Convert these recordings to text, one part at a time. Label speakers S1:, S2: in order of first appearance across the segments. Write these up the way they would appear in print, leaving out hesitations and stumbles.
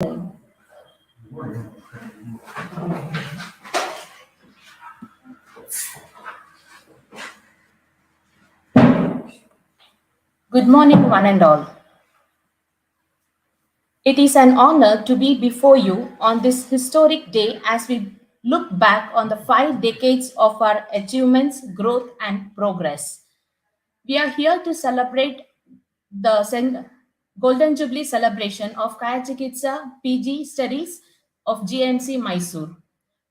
S1: Good morning, one and all. It is an honor to be before you on this historic day as we look back on the 5 decades of our achievements, growth, and progress. We are here to celebrate the Golden Jubilee celebration of Kaya Chikitsa PG studies of GMC Mysore.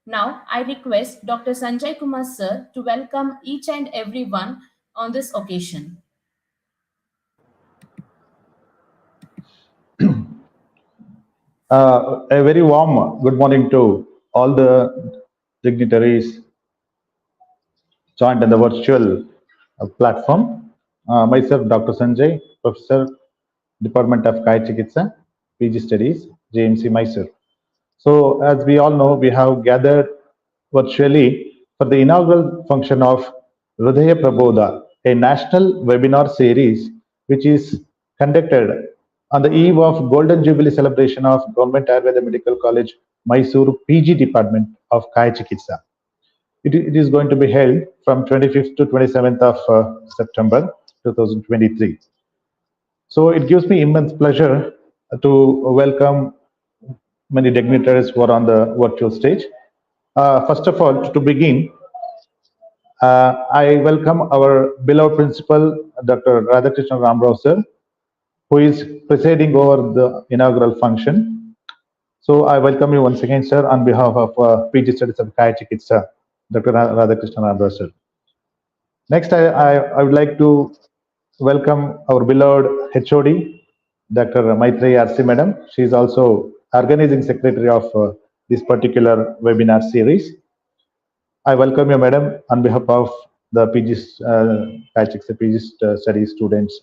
S1: Now, I request Dr. Sanjay Kumar sir to welcome each and everyone on this occasion.
S2: A very warm good morning to all the dignitaries joined in the virtual platform. Myself, Dr. Sanjay, Professor, Department of Kaya Chikitsa, PG Studies, JMC Mysore. So, as we all know, we have gathered virtually for the inaugural function of HRIDAYAPRABODHA, a national webinar series which is conducted on the eve of Golden Jubilee celebration of Government Ayurveda Medical College, Mysore PG Department of Kaya Chikitsa. It is going to be held from 25th to 27th of September 2023. So it gives me immense pleasure to welcome many dignitaries who are on the virtual stage. First of all, to begin, I welcome our beloved principal, Dr. Radhakrishnan Ramrao sir, who is presiding over the inaugural function. So I welcome you once again, sir, on behalf of PG Studies of Kaya Chikitsa, Dr. Radhakrishnan Ramrao sir. Next, I would like to welcome our beloved HOD, Dr. Maitreyi RC Madam. She is also organizing secretary of this particular webinar series. I welcome you, Madam, on behalf of the PG Studies students.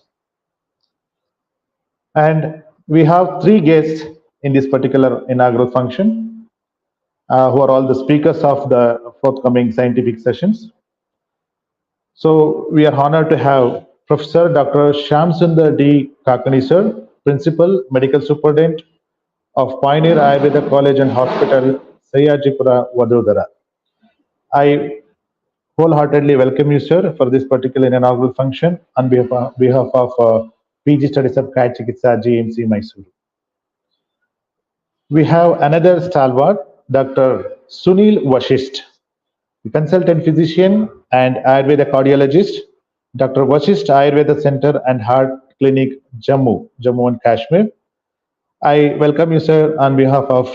S2: And we have 3 guests in this particular inaugural function, who are all the speakers of the forthcoming scientific sessions. So we are honored to have Professor Dr. Shamsundar D. Kakani sir, Principal, Medical Superintendent of Pioneer Ayurveda College and Hospital, Sayajipura, Vadodara. I wholeheartedly welcome you, sir, for this particular inaugural function on behalf of PG Studies of Kaya Chikitsa, GMC Mysore. We have another stalwart, Dr. Sunil Vashisht, consultant physician and Ayurveda cardiologist, Dr. Vashisht Ayurveda Center and Heart Clinic, Jammu and Kashmir. I welcome you, sir, on behalf of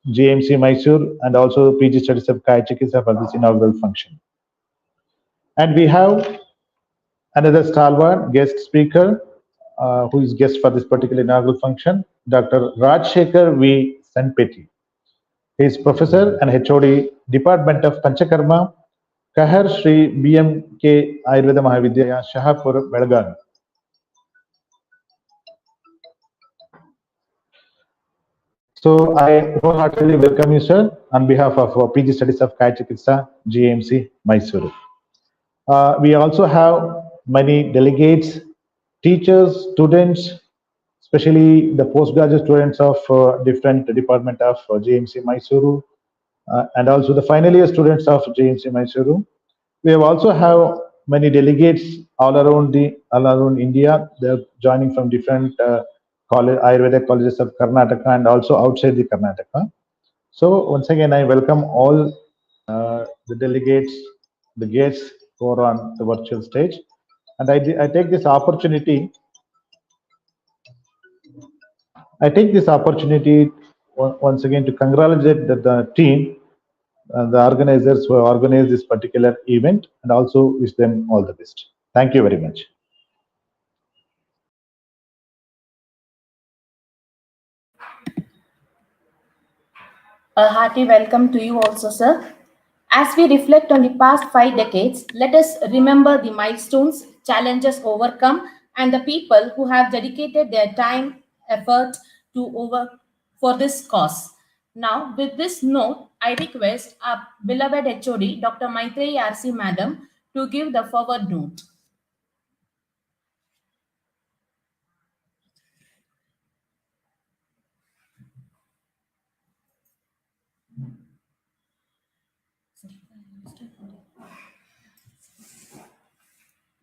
S2: GMC Mysore and also PG Studies of Kaya Chikitsa for this inaugural function. And we have another stalwart guest speaker who is guest for this particular inaugural function, Dr. Rajshekhar V. Sanpeti. He is professor and HOD, Department of Panchakarma, Kahar Shri BMK Ayurveda Mahavidyalaya, Shahapur, Belgavi. So I wholeheartedly welcome you, sir, on behalf of PG Studies of Kaya Chikitsa, GMC, Mysuru. We also have many delegates, teachers, students, especially the postgraduate students of different department of GMC Mysuru, and also the final year students of GMC Mysuru. We have also have many delegates all around India. They're joining from different Ayurveda colleges of Karnataka and also outside the Karnataka. So once again, I welcome all the delegates, the guests who are on the virtual stage, and I take this opportunity. I take this opportunity once again to congratulate the team, the organizers who have organized this particular event, and also wish them all the best. Thank you very much.
S1: A hearty welcome to you also, sir. As we reflect on the past 5 decades, let us remember the milestones, challenges overcome, and the people who have dedicated their time, effort for this cause. Now, with this note, I request our beloved HOD, Dr. Maitreyi RC Madam, to give the forward note.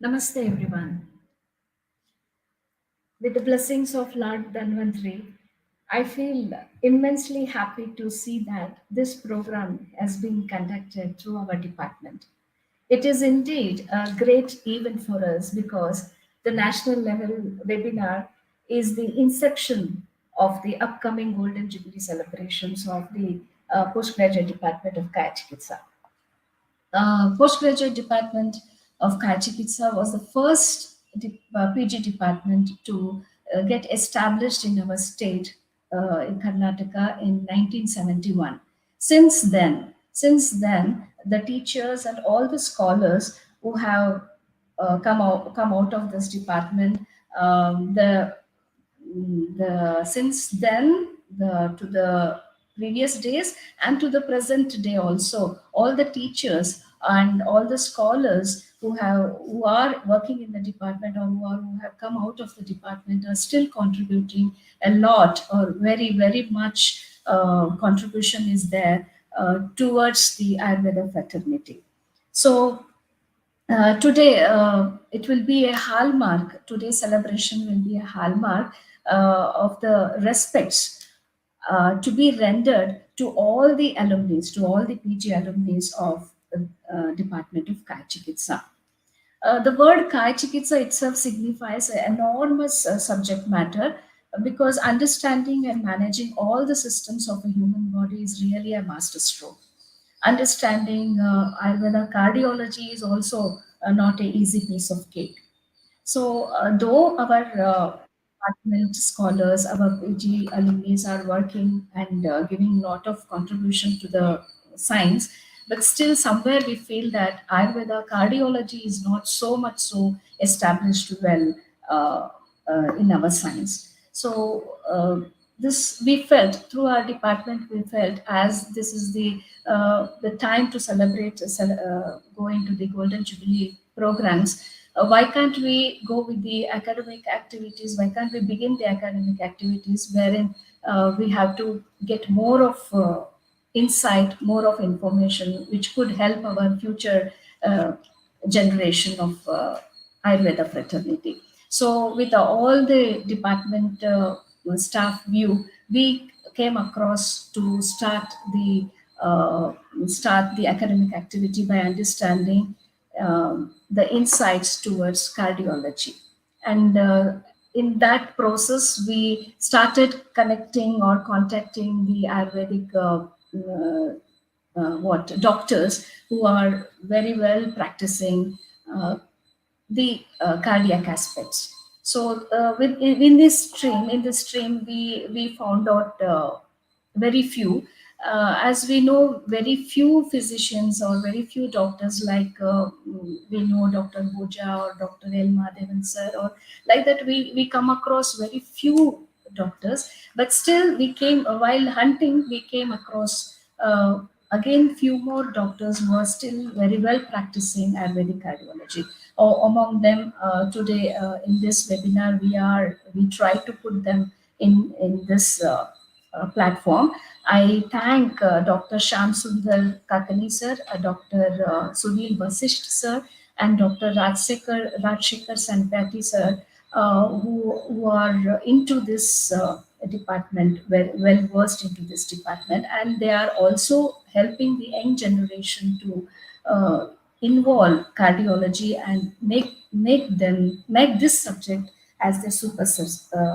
S3: Namaste, everyone. With the blessings of Lord Dhanvantri, I feel immensely happy to see that this program has been conducted through our department. It is indeed a great event for us because the national level webinar is the inception of the upcoming Golden Jubilee celebrations of the Postgraduate Department of Kaya Chikitsa. Postgraduate department of Kachikitsa was the first PG department to get established in our state in Karnataka in 1971. Since then, the teachers and all the scholars who have come out of this department, the since then to the previous days and to the present day also, all the teachers and all the scholars who are working in the department, or who have come out of the department, are still contributing a lot, or very very much contribution is there towards the Ayurveda fraternity. So today, it will be a hallmark. Today's celebration will be a hallmark of the respects to be rendered to all the alumni, to all the PG alumni of the Department of Kaya Chikitsa. The word Kaya Chikitsa itself signifies an enormous subject matter, because understanding and managing all the systems of a human body is really a masterstroke. Understanding Ayurveda cardiology is also not a easy piece of cake. So, though our department scholars, our PG alumni are working and giving a lot of contribution to the science, but still somewhere we feel that Ayurveda cardiology is not so much so established well in our science. So, this we felt through our department, we felt as this is the time to celebrate going to the Golden Jubilee programs, why can't we go with the academic activities? Why can't we begin the academic activities wherein we have to get more of insight, more of information, which could help our future generation of Ayurveda fraternity. So, with all the department staff view, we came across to start the academic activity by understanding the insights towards cardiology. And in that process, we started connecting or contacting the Ayurvedic what doctors who are very well practicing the cardiac aspects. So in this stream, we found out very few. As we know, very few physicians or very few doctors, like we know Dr. Bhuja or Dr. El Madhavan sir, or like that, we come across very few doctors. But still, we came while hunting, we came across again few more doctors who are still very well practicing Ayurvedic cardiology. Among them, today in this webinar, we try to put them in this platform. I thank Dr. Sham Sundar Kakani sir, Dr. Sunil Vasisht sir, and Dr. Rajshekar Sanpati sir, who are into this department, well versed into this department, and they are also helping the young generation to involve cardiology and make this subject as their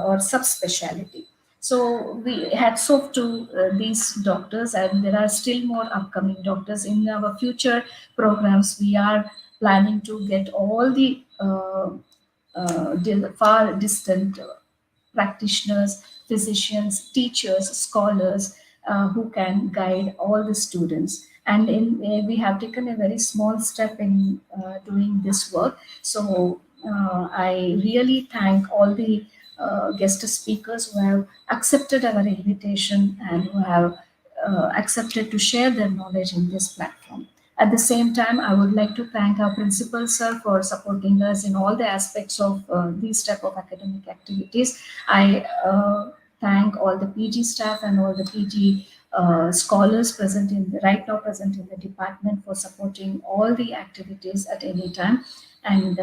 S3: or subspecialty. So we hats off to these doctors, and there are still more upcoming doctors in our future programs. We are planning to get all the far distant practitioners, physicians, teachers, scholars who can guide all the students. And we have taken a very small step in doing this work. So I really thank all the guest speakers who have accepted our invitation and who have accepted to share their knowledge in this platform. At the same time, I would like to thank our principal sir for supporting us in all the aspects of these type of academic activities. I thank all the PG staff and all the PG scholars present right now present in the department for supporting all the activities at any time. And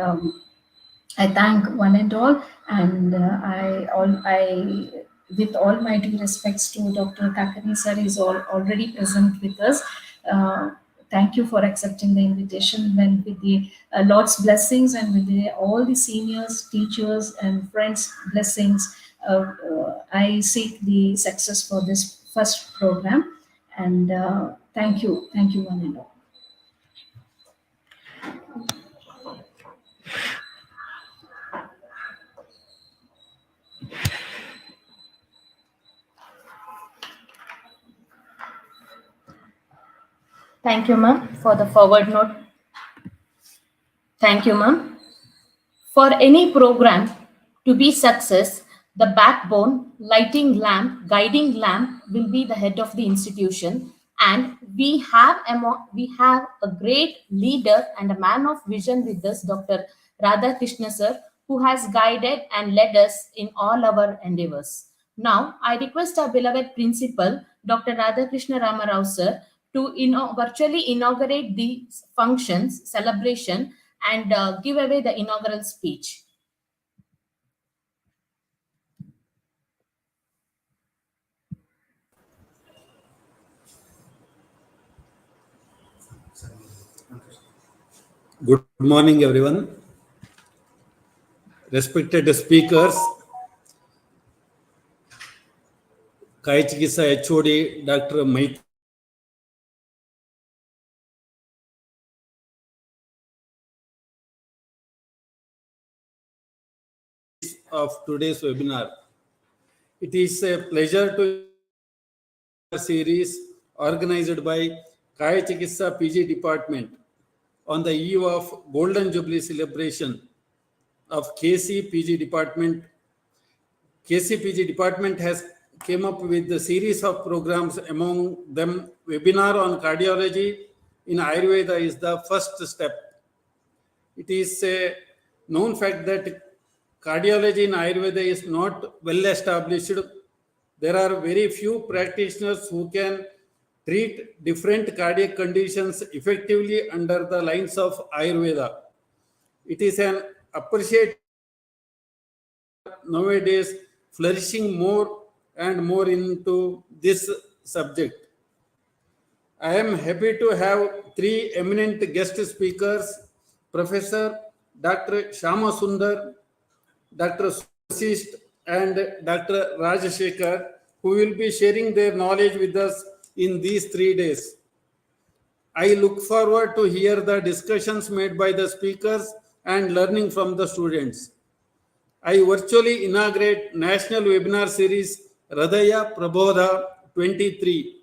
S3: I thank one and all, and with all my due respects to Dr. Kakani sir, is already present with us. Uh, Thank you for accepting the invitation. And with the Lord's blessings, and with all the seniors, teachers, and friends' blessings, I seek the success for this first program. And thank you, one and all.
S1: Thank you, ma'am, for the forward note. Thank you, ma'am. For any program to be success, the backbone, lighting lamp, guiding lamp will be the head of the institution. And we have a great leader and a man of vision with us, Dr. Radhakrishna sir, who has guided and led us in all our endeavors. Now, I request our beloved principal, Dr. Radhakrishna Ramarao sir, to virtually inaugurate the functions, celebration, and give away the inaugural speech.
S4: Good morning, everyone. Respected speakers, Kai Chikitsa HOD, Dr. Maitri of today's webinar. It is a pleasure to series organized by Kai Chikitsa PG Department on the eve of Golden Jubilee celebration of KC PG Department. KCPG department has came up with a series of programs. Among them, webinar on cardiology in Ayurveda is the first step. It is a known fact that cardiology in Ayurveda is not well established. There are very few practitioners who can treat different cardiac conditions effectively under the lines of Ayurveda. It is an appreciated nowadays flourishing more and more into this subject. I am happy to have three eminent guest speakers, Professor Dr. Shama Sundar, Dr. Susist, and Dr. Rajashekar, who will be sharing their knowledge with us in these 3 days. I look forward to hear the discussions made by the speakers and learning from the students. I virtually inaugurate National Webinar Series Hridaya Prabodha 23.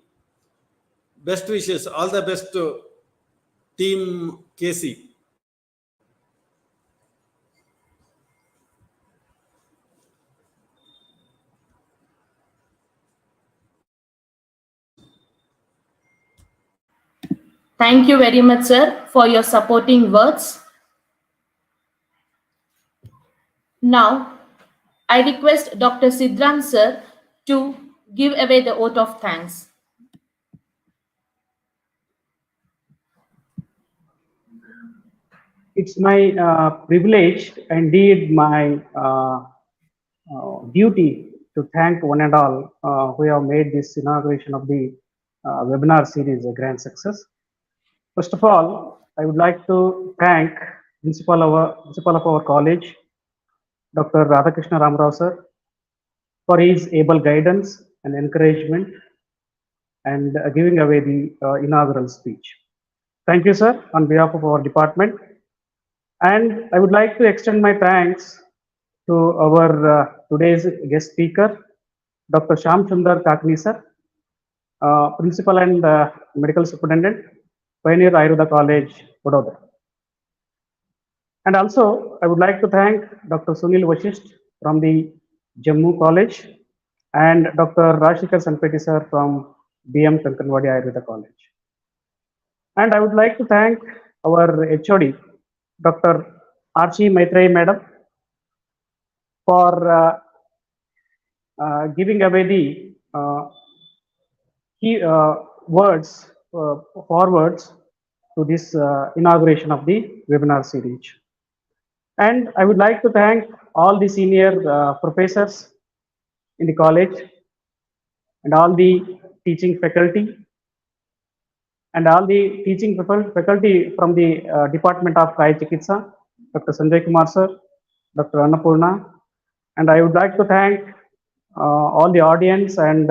S4: Best wishes, all the best to Team KC.
S1: Thank you very much, sir, for your supporting words. Now, I request Dr. Sidran sir to give away the oath of thanks.
S5: It's my privilege, indeed my duty to thank one and all who have made this inauguration of the webinar series a grand success. First of all, I would like to thank principal of our college, Dr. Radhakrishna Ramarao sir, for his able guidance and encouragement and giving away the inaugural speech. Thank you, sir, on behalf of our department. And I would like to extend my thanks to our today's guest speaker, Dr. Sham Sundar Kakni sir, Principal and Medical Superintendent, Pioneer Ayurveda College, Vadodara. And also, I would like to thank Dr. Sunil Vashist from the Jammu College and Dr. Rashikar Sanpeti sir from BM Kankanwadi Ayurveda College. And I would like to thank our HOD, Dr. Archie Maitreyi Madam, for giving away the key words forwards to this inauguration of the webinar series. And I would like to thank all the senior professors in the college and all the teaching faculty and all the teaching faculty from the Department of Kaya Chikitsa, Dr. Sanjay Kumar sir, Dr. Annapurna, and I would like to thank all the audience and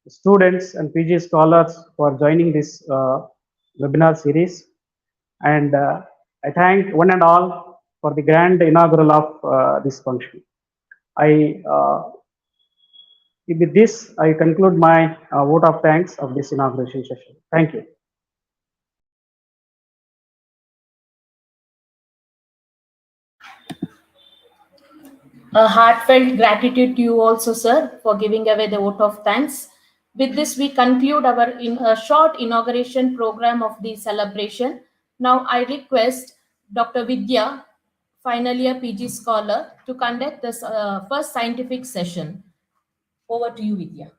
S5: students and PG scholars for joining this webinar series. And I thank one and all for the grand inaugural of this function. With this, I conclude my vote of thanks of this inauguration session. Thank you.
S1: A heartfelt gratitude to you also, sir, for giving away the vote of thanks. With this, we conclude our short inauguration program of the celebration. Now, I request Dr. Vidya, final year PG scholar, to conduct this first scientific session. Over to you, Vidya.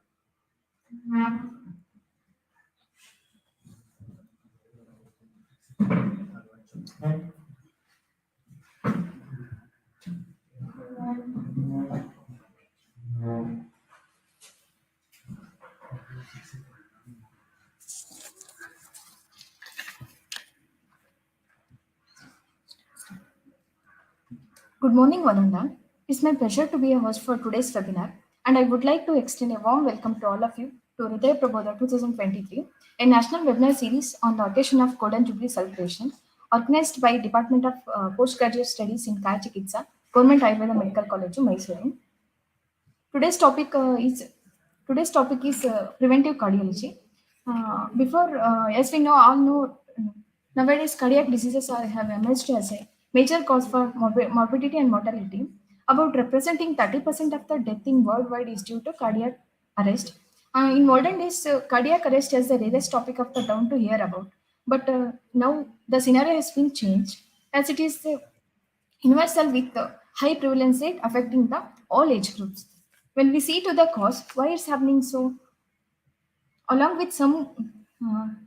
S6: Good morning, Vananda. It's my pleasure to be a host for today's webinar, and I would like to extend a warm welcome to all of you to Hridaya Prabodha 2023, a national webinar series on the occasion of Golden Jubilee celebration, organized by Department of Postgraduate Studies in Kaya Chikitsa, Government Ayurveda Medical College, Mysuru. Today's topic is preventive cardiology. As we know, all know, nowadays cardiac diseases have emerged as a major cause for morbidity and mortality. About representing 30% of the death in worldwide is due to cardiac arrest. In modern days, cardiac arrest is the rarest topic of the town to hear about. But now the scenario has been changed, as it is universal with the high prevalence rate affecting the all age groups. When we see to the cause, why it's happening so, along with some,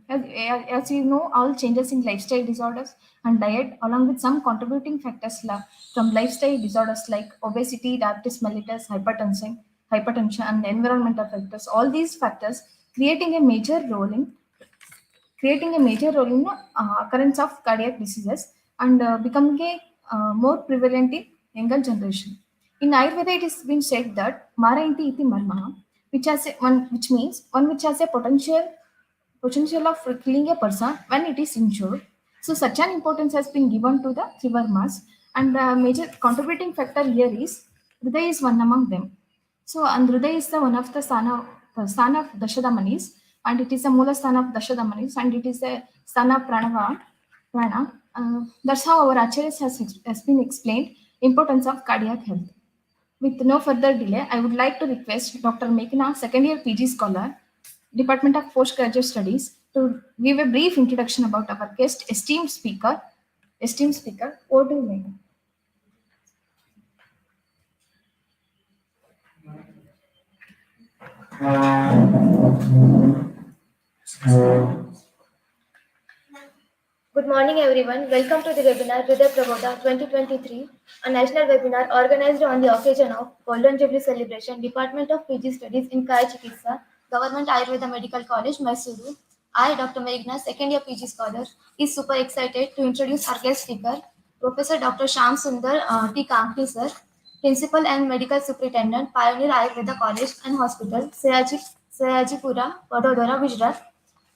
S6: as you know, all changes in lifestyle disorders and diet, along with some contributing factors from lifestyle disorders like obesity, diabetes mellitus, hypertension, and environmental factors. All these factors creating a major role in occurrence of cardiac diseases and becoming a more prevalent in younger generation. In Ayurveda, it has been said that Mara inti iti marma, which means one which has a potential of killing a person when it is injured. So such an importance has been given to the Trivarmas, and the major contributing factor here is Hriday is one among them. So and Hriday is the one of the sthana of Dashadamanis, and it is a Mula sthana of Dashadamanis, and it is a sthana of Prana. That's how our Acharyas has been explained importance of cardiac health. With no further delay, I would like to request Dr. Meghna, second year PG scholar, Department of Postgraduate Studies, to give a brief introduction about our guest, esteemed speaker. Over to you, Meghna.
S7: Good morning, everyone. Welcome to the webinar HRIDAYAPRABODHA 2023, a national webinar organized on the occasion of Golden Jubilee celebration, Department of PG Studies in Kaya Chikitsa, Government Ayurveda Medical College, Mysuru. I, Dr. Meghna, second year PG scholar, is super excited to introduce our guest speaker, Professor Dr. Shyam Sundar T. Kankli, sir, Principal and Medical Superintendent, Pioneer Ayurveda College and Hospital, Sayajipura, Vadodara, Gujarat.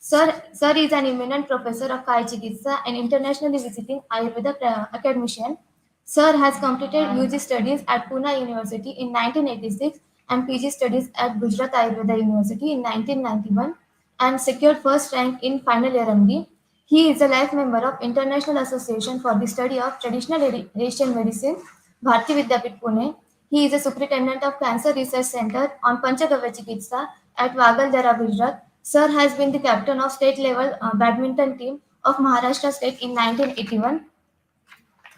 S7: Sir is an eminent professor of Kaya Chikitsa and internationally visiting Ayurveda academician. Sir has completed UG studies at Pune University in 1986 and PG studies at Gujarat Ayurveda University in 1991 and secured first rank in final year MD. He is a life member of International Association for the Study of Traditional Asian Medicine, Bharati Vidyapit Pune. He is a superintendent of Cancer Research Center on Panchagavya Chikitsa at Wagaldara, Gujarat. Sir has been the captain of state level badminton team of Maharashtra State in 1981.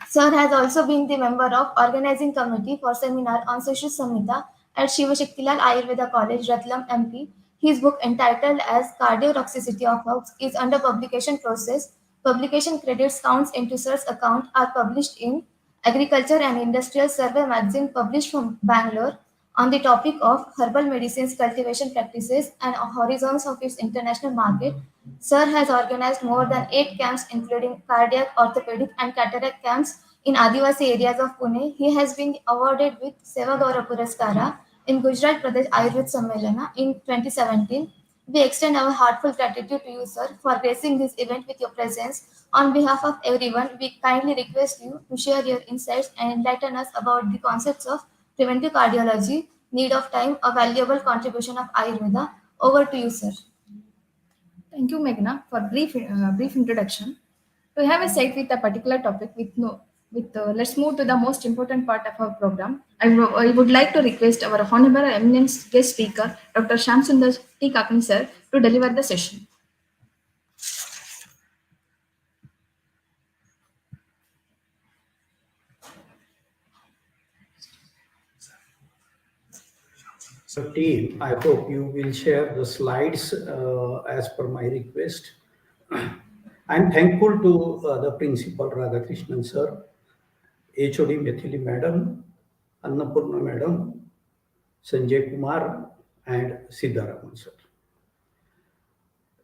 S7: Sir has also been the member of organizing committee for seminar on Sushruta Samhita at Shiva Shaktilal Ayurveda College, Ratlam, MP. His book entitled as Cardiotoxicity of Herbs is under publication process. Publication credits counts into Sir's account are published in Agriculture and Industrial Survey magazine published from Bangalore on the topic of herbal medicines cultivation practices and horizons of its international market. Sir has organized more than 8 camps including cardiac, orthopedic and cataract camps in Adivasi areas of Pune. He has been awarded with Seva Gaurav Puraskara in Gujarat Pradesh Ayurved Sammelana in 2017. We extend our heartfelt gratitude to you, sir, for gracing this event with your presence. On behalf of everyone, we kindly request you to share your insights and enlighten us about the concepts of preventive cardiology, need of time, a valuable contribution of Ayurveda. Over to you, sir.
S6: Thank you, Meghna, for brief introduction. To have a site with a particular topic, let's move to the most important part of our program. I would like to request our honorable eminent guest speaker, Dr. Shamsundar T. Kakani sir, to deliver the session.
S8: So team, I hope you will share the slides as per my request. I'm thankful to the Principal Radhakrishnan sir, HOD Mithili madam, Annapurna madam, Sanjay Kumar and Siddharaman sir.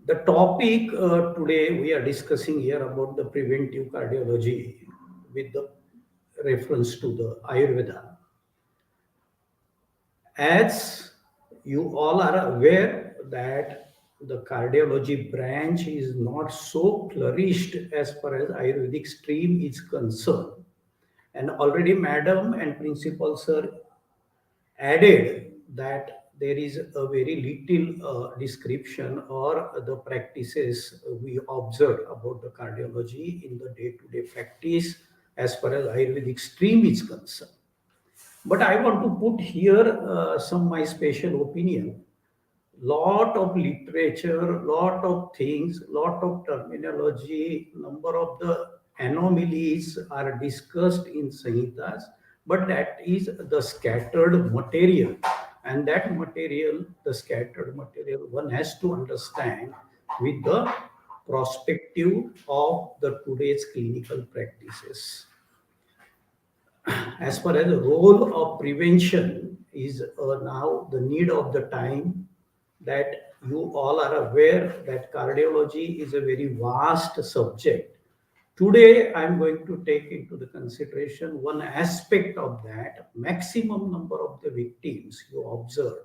S8: The topic today we are discussing here about the preventive cardiology with the reference to the Ayurveda. As you all are aware that the cardiology branch is not so flourished as far as Ayurvedic stream is concerned. And already Madam and Principal Sir added that there is a very little description or the practices we observe about the cardiology in the day-to-day practice as far as Ayurvedic stream is concerned. But I want to put here some my special opinion. Lot of literature, lot of things, lot of terminology, number of the anomalies are discussed in Samhitas, but that is the scattered material. And that material, the scattered material, one has to understand with the perspective of the today's clinical practices. As far as the role of prevention is now the need of the time, that you all are aware that cardiology is a very vast subject. Today I am going to take into the consideration one aspect of that. Maximum number of the victims you observe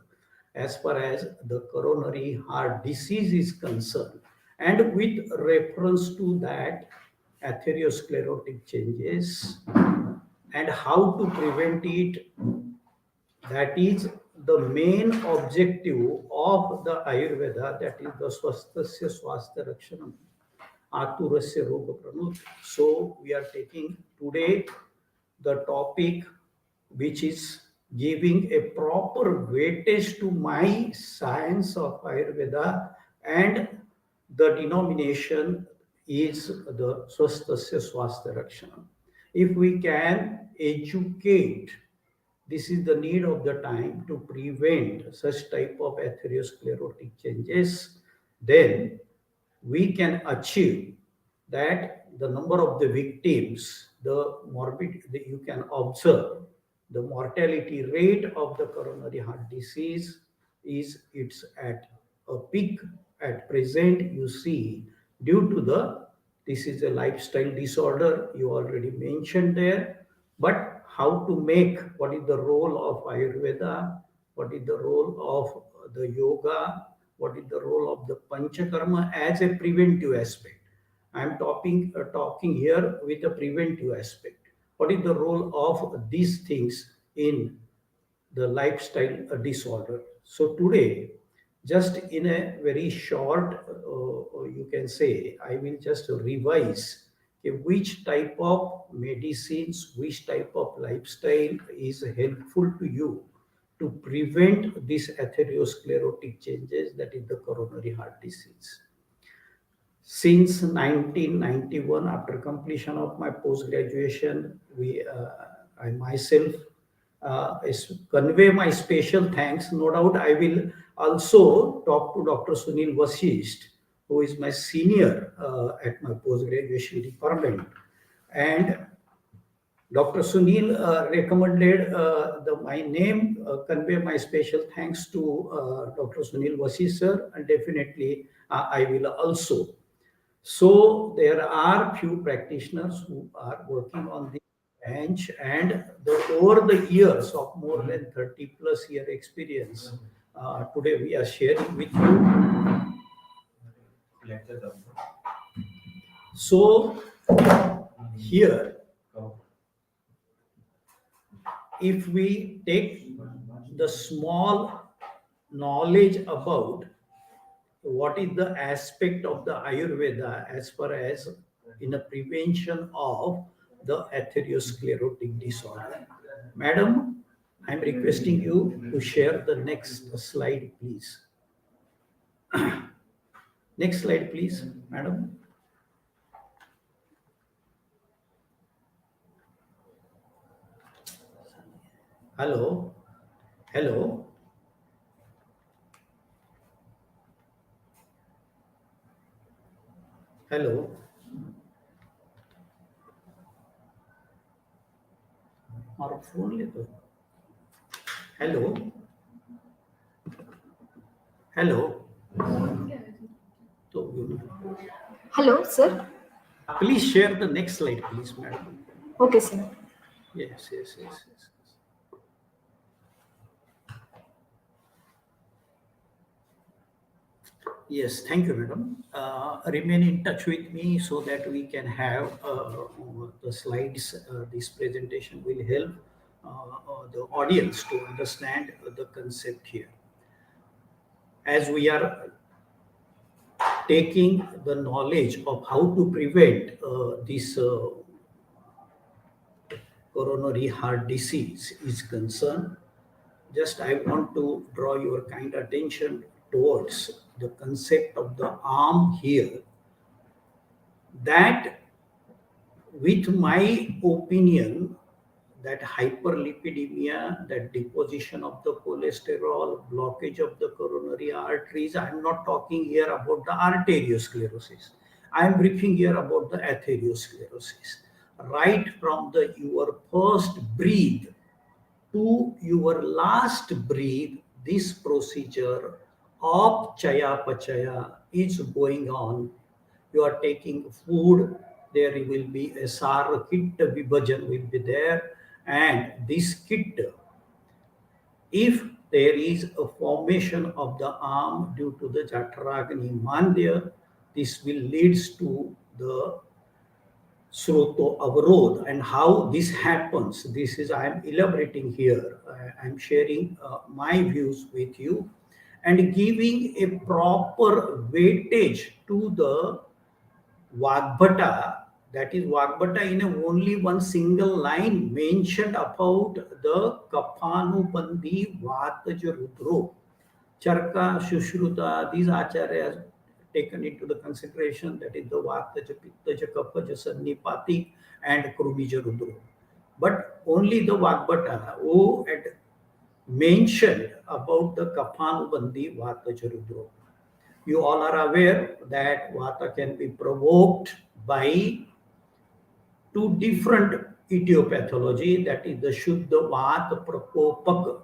S8: as far as the coronary heart disease is concerned, and with reference to that atherosclerotic changes and how to prevent it. That is the main objective of the Ayurveda, that is the Swasthasya Swasthya Rakshanam, Aturasya Roga Pranut. So we are taking today the topic which is giving a proper weightage to my science of Ayurveda, and the denomination is the Swasthasya Swasthya Rakshanam. If we can educate, this is the need of the time to prevent such type of atherosclerotic changes, then we can achieve that the number of the victims, the morbidity, you can observe the mortality rate of the coronary heart disease is it's at a peak at present. You see, due to the, this is a lifestyle disorder you already mentioned there, but how to make, what is the role of Ayurveda, what is the role of the yoga, what is the role of the panchakarma as a preventive aspect. I am talking here with a preventive aspect. What is the role of these things in the lifestyle disorder? So today, just in a very short, you can say, I will just revise which type of medicines, which type of lifestyle is helpful to you to prevent these atherosclerotic changes, that is the coronary heart disease. Since 1991, after completion of my post-graduation, I myself convey my special thanks. No doubt I will also talk to Dr. Sunil Vasisht, who is my senior at my post-graduation department. And Dr. Sunil recommended my name, convey my special thanks to Dr. Sunil Vasisht sir, and definitely I will also. So there are few practitioners who are working on the bench, and over the years of more than 30 plus year experience, today we are sharing with you. So here, if we take the small knowledge about what is the aspect of the Ayurveda as far as in the prevention of the atherosclerotic disorder. Madam, I'm requesting you to share the next slide, please. Next slide, please, madam. Hello, hello. Hello. और phone ले दो. Hello. Hello.
S6: Hello, sir.
S8: Please share the next slide, please, madam.
S6: Okay, sir.
S8: Yes, yes, yes, yes. Yes, thank you, madam. Remain in touch with me so that we can have the slides. This presentation will help the audience to understand the concept here. As we are taking the knowledge of how to prevent this coronary heart disease is concerned, just I want to draw your kind attention towards the concept of the arm here, that with my opinion, that hyperlipidemia, that deposition of the cholesterol, blockage of the coronary arteries, I'm not talking here about the arteriosclerosis. I'm briefing here about the atherosclerosis. Right from your first breath to your last breath, this procedure of chayapachaya is going on. You are taking food, there will be a sar kit vibhajan will be there, and this kit, if there is a formation of the arm due to the Jatragni mandya, this will leads to the Sroto Avarod. And how this happens, this is I am elaborating here. I am sharing my views with you and giving a proper weightage to the Vagbhata. That is Vagbhata in only one single line mentioned about the Kapanubandhi Vataja Rudro. Charka, Shushruta, these acharyas taken into the consideration, that is the Vataja, Pittaja, Kappaja, Sannipati and Krumija Rudro. But only the Vagbhata who had mentioned about the Kapanubandhi Vataja Rudro. You all are aware that Vata can be provoked by two different etiopathology, that is the Shuddha Vata Prakopak.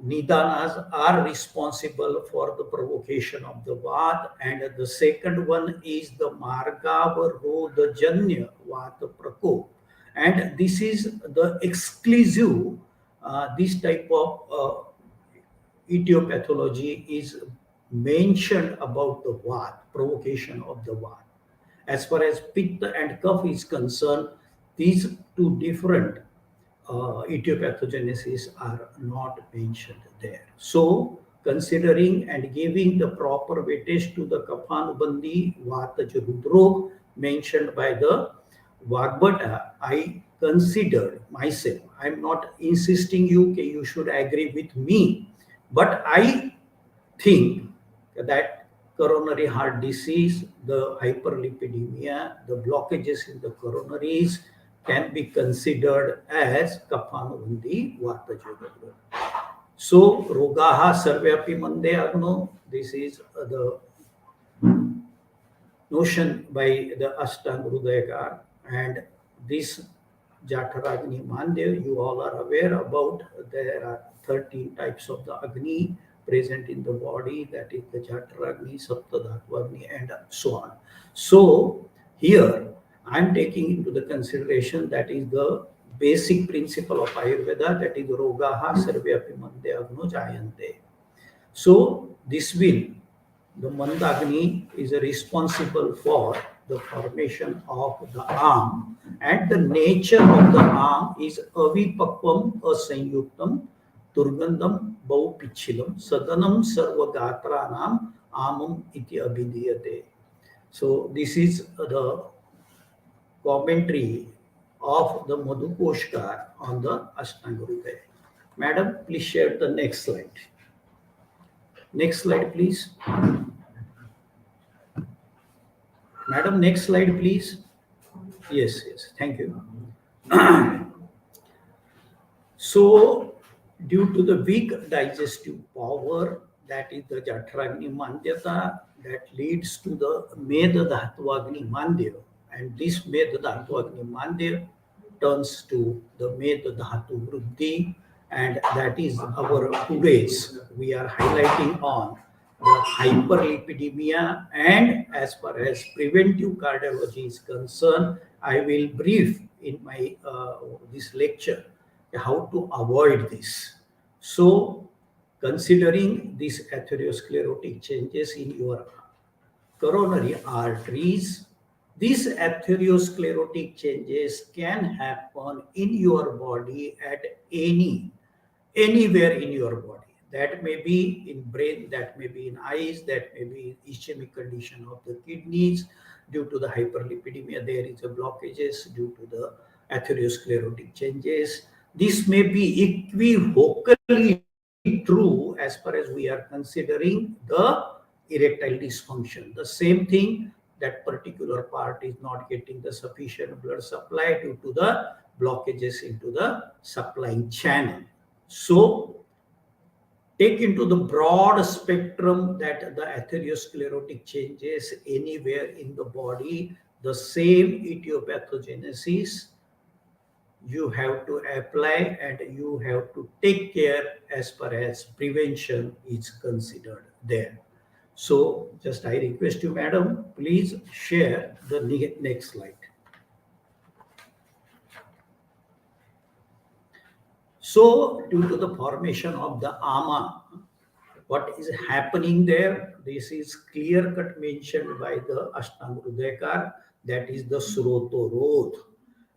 S8: Nidanas are responsible for the provocation of the Vata, and the second one is the Margavarodhajanya Vata Prakop. And this is the exclusive, this type of etiopathology is mentioned about the Vata, provocation of the Vata. As far as Pitta and Kapha is concerned, these two different etiopathogenesis are not mentioned there. So, considering and giving the proper weightage to the Kapanubandhi Vataja Rudro mentioned by the Vagbhata, I considered myself, I'm not insisting you should agree with me, but I think that coronary heart disease, the hyperlipidemia, the blockages in the coronaries can be considered as Kaphanurundi Vatajogadro. So, Rogaha Sarvyapi Mande Agno, this is the notion by the Ashtanga Hridayakar, and this Jatharagni Mandev, you all are aware about. There are 13 types of the Agni present in the body, that is the Jatharagni, Saptadhatvagni, and so on. So here I am taking into the consideration that is the basic principle of Ayurveda, that is Rogaha Sarvyapi Mande Agno Jayante. So this will, the Mandagni is responsible for the formation of the arm, and the nature of the arm is avipakvam asanyuktam turgandam baupichilam sadanam sarvagatranam amam iti abhidiyate. So this is the commentary of the Madhukoshkar on the Ashtanga Hridaya. Madam, please share the next slide. Next slide, please. Madam, next slide, please. Yes, thank you. So, due to the weak digestive power, that is the Jatharagni Mandyata, that leads to the Medha Dhatvagni Mandya, and this Medha Dhatvagni Mandya turns to the Medha Dhatu Vruddhi, and that is our today's. We are highlighting on the hyperlipidemia, and as far as preventive cardiology is concerned, I will brief in my this lecture how to avoid this. So, considering these atherosclerotic changes in your coronary arteries, these atherosclerotic changes can happen in your body at anywhere in your body. That may be in brain, that may be in eyes, that may be ischemic condition of the kidneys. Due to the hyperlipidemia, there is a blockages due to the atherosclerotic changes. This may be equivocally true as far as we are considering the erectile dysfunction. The same thing, that particular part is not getting the sufficient blood supply due to the blockages into the supplying channel. So, take into the broad spectrum that the atherosclerotic changes anywhere in the body, the same etiopathogenesis you have to apply, and you have to take care as far as prevention is considered there. So just I request you, madam, please share the next slide. So due to the formation of the ama, what is happening there? This is clear-cut mentioned by the Ashtanga Hridayakar, that is the Srotorodh.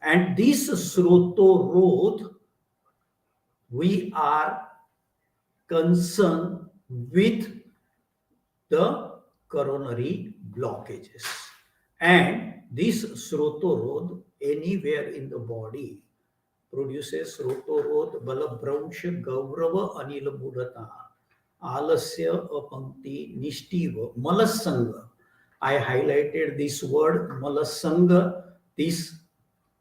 S8: And this Srotorodh, we are concerned with the coronary blockages. And this Srotorodh, anywhere in the body, produces Srotorodh, Balabhransha, Gaurava, Anila Mudata, Alasya, Apankti, Nishtiva, Malasanga. I highlighted this word Malasanga. This,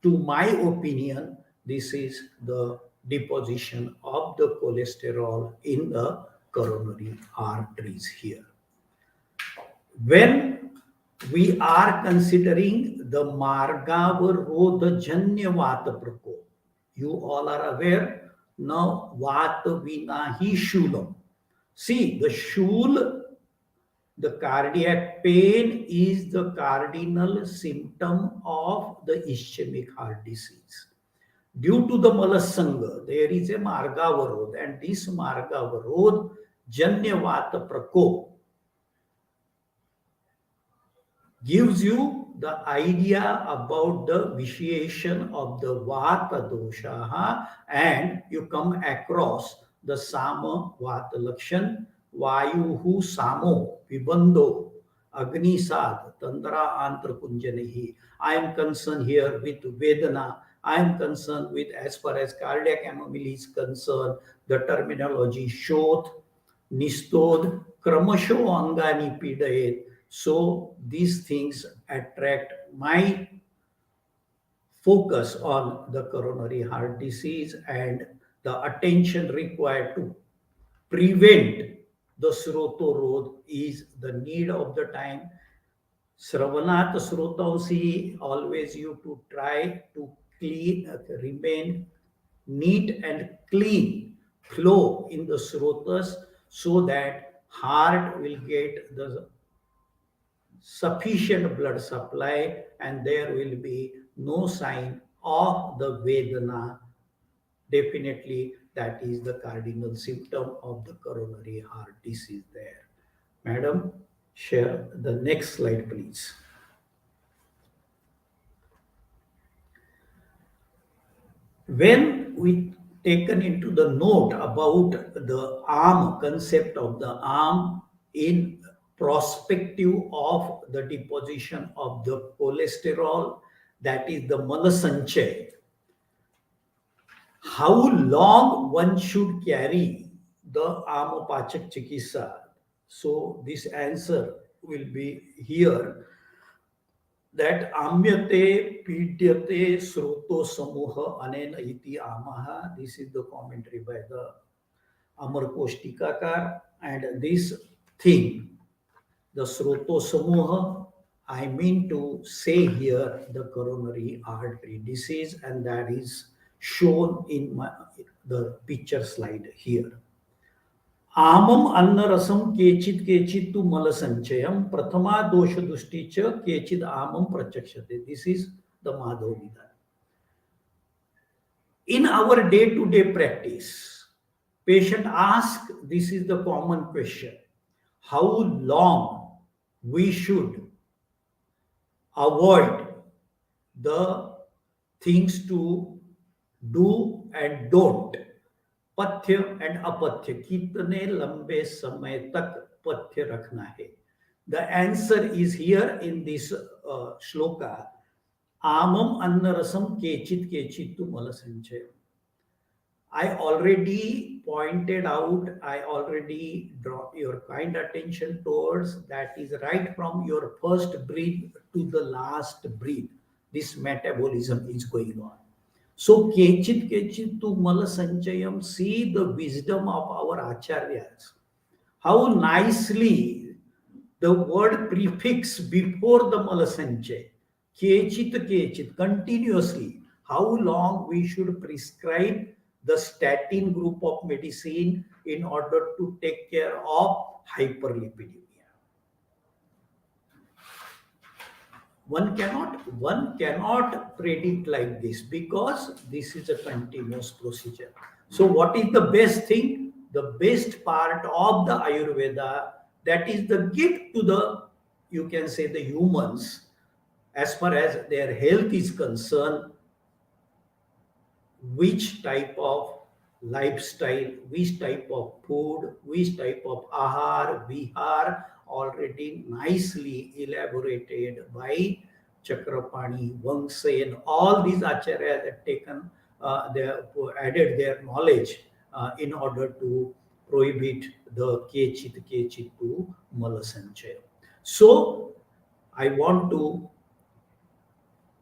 S8: to my opinion, this is the deposition of the cholesterol in the coronary arteries here. When we are considering the Margavarodha Janya Vata Prakop, you all are aware, now Vata Vinahi Shulam. See, the shul, the cardiac pain is the cardinal symptom of the ischemic heart disease. Due to the malasanga, there is a Margavarod, and this Margavarod, Janyavata Prakop, gives you the idea about the vitiation of the Vata dosha, and you come across the Sama Vata Lakshan, Vayuhu Samo, Vibando, Agni Sad, Tandra Antra Kunjanahi. I am concerned here with Vedana. I am concerned with, as far as cardiac anomaly is concerned, the terminology Shot, Nistod, Kramasho Angani Pidayet. So these things attract my focus on the coronary heart disease and the attention required to prevent the Srotorod is the need of the time. Sravanat Srotansi always you to try to clean, remain neat and clean flow in the Srotas so that heart will get the sufficient blood supply and there will be no sign of the Vedana. Definitely, that is the cardinal symptom of the coronary heart disease there. Madam, share the next slide, please. When we taken into the note about the arm concept of the arm in prospective of the deposition of the cholesterol, that is the malasanchay, how long one should carry the amopachak chikisa. So this answer will be here that amyate pidyate sroto samuha anena iti amaha. This is the commentary by the Amar Koshtikakar, and this thing, the sroto samuha, I mean to say here the coronary artery disease, and that is shown in the picture slide here. आमम अन्नरसम केचित केचित तु मल संचयम प्रथमा दोष दृष्टि च केचित आमम प्रत्यक्षते. This is the Madhav Vidan. In our day-to-day practice, patient ask, this is the common question, how long we should avoid the things to do and don't. पथ्य and अपथ्य कितने लंबे समय तक पथ्य रखना है. The answer is here in this shloka. आमम अन्नरसम केचित केचित तु मल संचय. I already pointed out, I already draw your kind attention towards that is right from your first breath to the last breath. This metabolism is going on. So, kechit kechit tu mala sanchayam, see the wisdom of our acharyas. How nicely the word prefix before the mala sanchay, kechit kechit, continuously, how long we should prescribe the statin group of medicine in order to take care of hyperlipidemia. One cannot predict like this because this is a continuous procedure. So what is the best thing? The best part of the Ayurveda, that is the gift to the, you can say, the humans as far as their health is concerned, which type of lifestyle, which type of food, which type of ahar, vihar, already nicely elaborated by Chakrapani, Vangsen, all these acharyas have taken, they have added their knowledge in order to prohibit the kechit to malasanchaya. So, I want to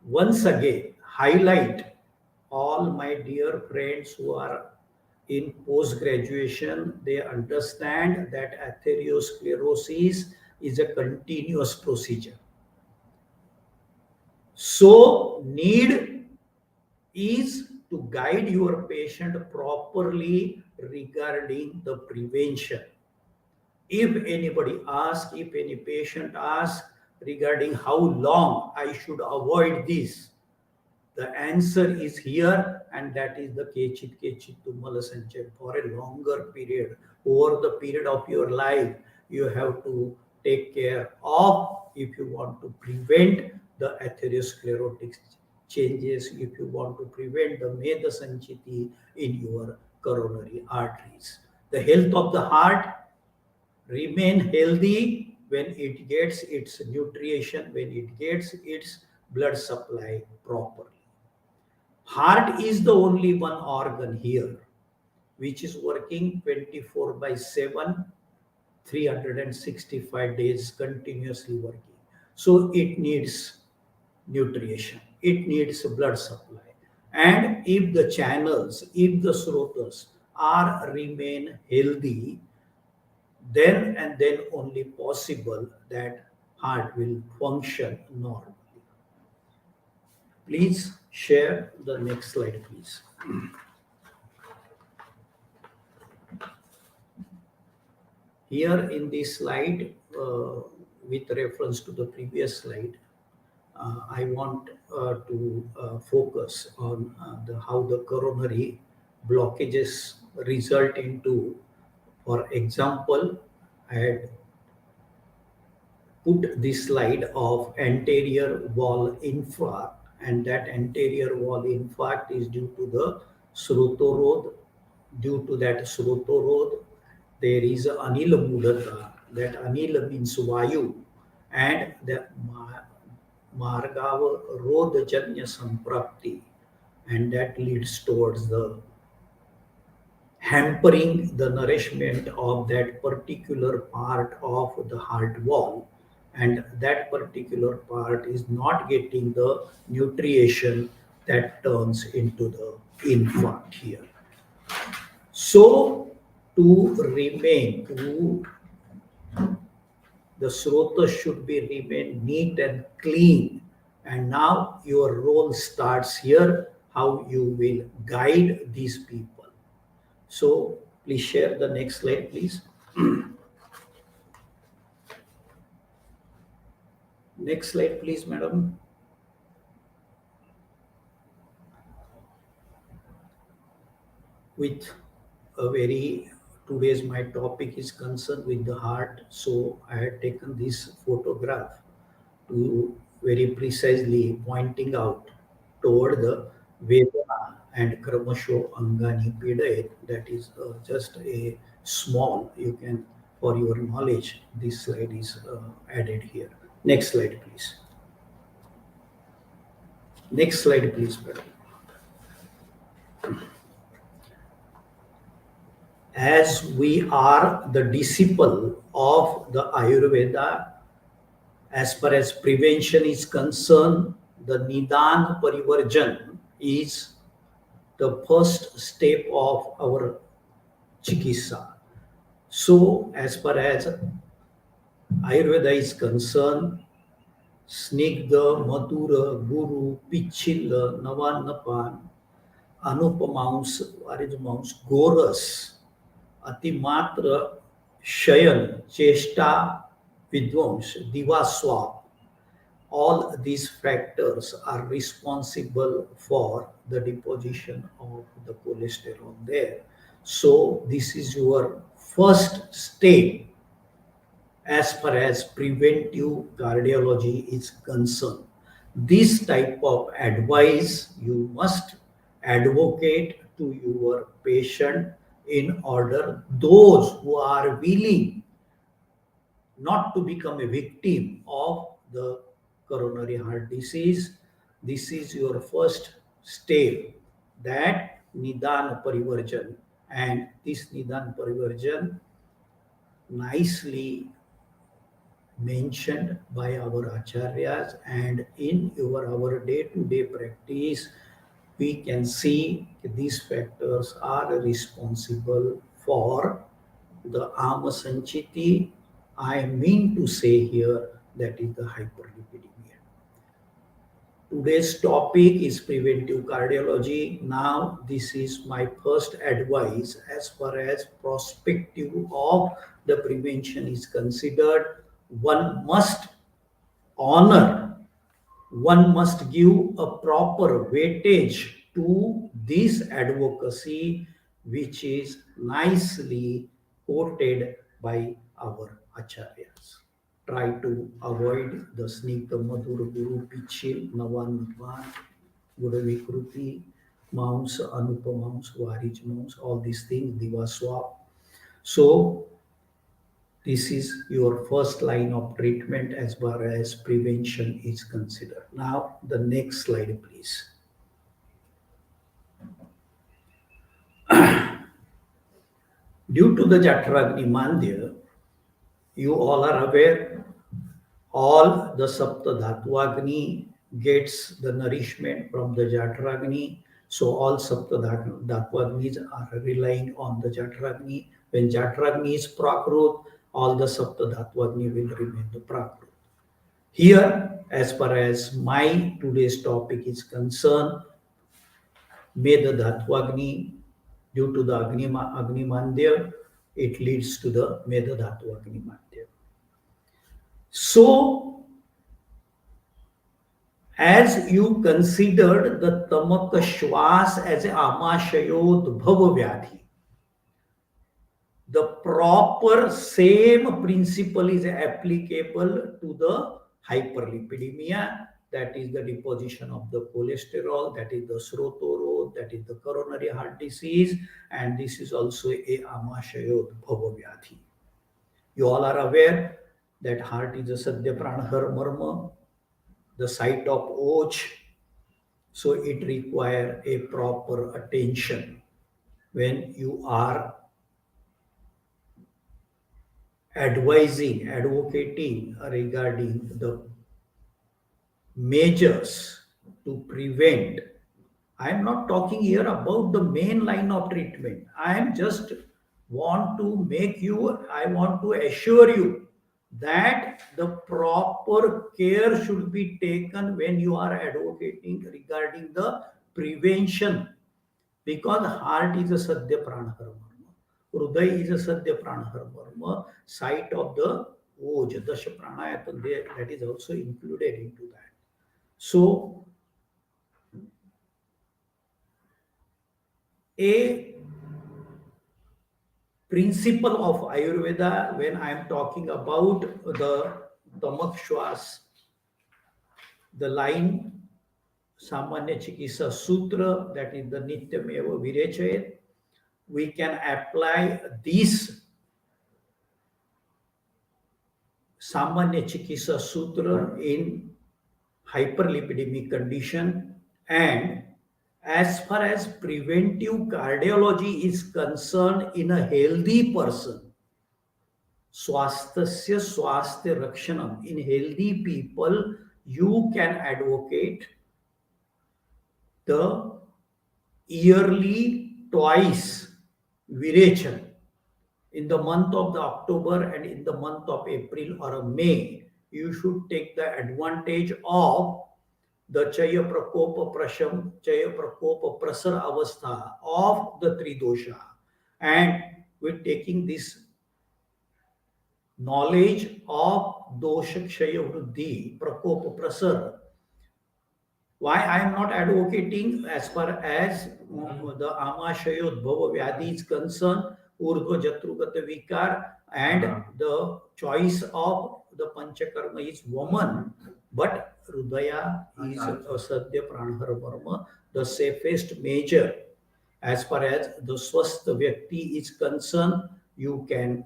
S8: once again highlight all my dear friends who are in post-graduation, they understand that atherosclerosis is a continuous procedure. So, need is to guide your patient properly regarding the prevention. If anybody asks, if any patient asks regarding how long I should avoid this, the answer is here, and that is the kechit to malasanchaya for a longer period. Over the period of your life, you have to take care of, if you want to prevent the atherosclerotic changes, if you want to prevent the meda sanchiti in your coronary arteries. The health of the heart remain healthy when it gets its nutrition, when it gets its blood supply properly. Heart is the only one organ here which is working 24/7, 365 days continuously working. So it needs nutrition. it needs blood supply. And if the channels, if the srotas are remain healthy, then and then only possible that heart will function normally. Please share the next slide, please. Here in this slide, with reference to the previous slide, I want to focus on how the coronary blockages result into, for example, I had put this slide of anterior wall infarct, and that anterior wall infarct is due to the srutorod. Due to that srutorod, there is anila mudata. That anila means vayu, and the margava rodajanya samprapti, and that leads towards the hampering the nourishment of that particular part of the heart wall, and that particular part is not getting the nutrition that turns into the infarct here. So to remain, the srota should be remain neat and clean. And now your role starts here, how you will guide these people. So please share the next slide, please. Next slide, please, madam. With a very, today's my topic is concerned with the heart. So I had taken this photograph to very precisely pointing out toward the Vedana and Kramasho Angani Pidayat. That is just a small, you can, for your knowledge, this slide is added here. Next slide, please. Next slide, please, madam. As we are the disciple of the Ayurveda, as far as prevention is concerned, the Nidan Parivarjan is the first step of our Chikisa. So, as far as Ayurveda is concerned, Snigdha, Madhura, Guru, Pichila, Navanapan, Anupamaus, Varijamaus, Goras, Atimatra, Shayan, Cheshta, Vidwams, Divaswap, all these factors are responsible for the deposition of the cholesterol there. So this is your first step as far as preventive cardiology is concerned. This type of advice you must advocate to your patient in order those who are willing not to become a victim of the coronary heart disease. This is your first step, that Nidan Parivarjan, and this Nidan Parivarjan nicely mentioned by our acharyas, and in our day-to-day practice we can see these factors are responsible for the amasanchiti. I mean to say here, that is the hyperlipidemia. Today's topic is preventive cardiology. Now, this is my first advice as far as prospective of the prevention is considered. One must honor, one must give a proper weightage to this advocacy, which is nicely quoted by our acharyas. Try to avoid the Snigdha Madhur Guru Pichil Navan Gudavikruti mounts, Anupamounts, Varij mounts, all these things, Diva Swap. So this is your first line of treatment as far as prevention is considered. Now, the next slide, please. Due to the Jatragni Mandya, you all are aware, all the Sapta Dhatuvagni, gets the nourishment from the Jatragni. So all Saptadhatvagnis are relying on the Jatragni. When Jatragni is Prakrut, all the Saptadhatvagni will remain the Prakrut. Here, as far as my today's topic is concerned, may the Dhatwagni, due to the Agni Mandya, it leads to the Meda Dhatu Agni Mandya. So, as you considered the Tamak Shwas as a Amashayod Bhava Vyadhi, the proper same principle is applicable to the hyperlipidemia, that is the deposition of the cholesterol, that is the srotorod, that is the coronary heart disease, and this is also a amashayod bhava vyadhi. You all are aware that heart is a sadhya pranahar marma, the site of Och, so it requires a proper attention when you are advocating regarding the measures to prevent. I am not talking here about the main line of treatment. I am just want to assure you that the proper care should be taken when you are advocating regarding the prevention, because heart is a sadhya pranahara marma, hriday is a sadhya pranahara marma, site of the oj, dasha pranayatan, that is also included into that. So a principle of Ayurveda, when I am talking about the Tamak Shwas, the line Samanya Chikisa Sutra, that is the Nityameva Virechayet, we can apply this Samanya Chikisa Sutra in hyperlipidemic condition. And as far as preventive cardiology is concerned in a healthy person, swasthasya swasthya rakshanam, in healthy people, you can advocate the yearly twice virechan in the month of the October and in the month of April or May. You should take the advantage of the Chaya Prakopa Prasham, Chaya Prakopa Prasar Avastha of the Tridosha. And with taking this knowledge of Dosha Kshaya Vruddhi, Prakopa Prasar, why I am not advocating as far as the Amashayod Bhava Vyadhi is concerned, Urdhva Jatrugata Vikar, and the choice of the Panchakarma is woman, but Hridaya is a Sadhya Pranahara Varma, the safest measure. As far as the Swastha Vyakti is concerned, you can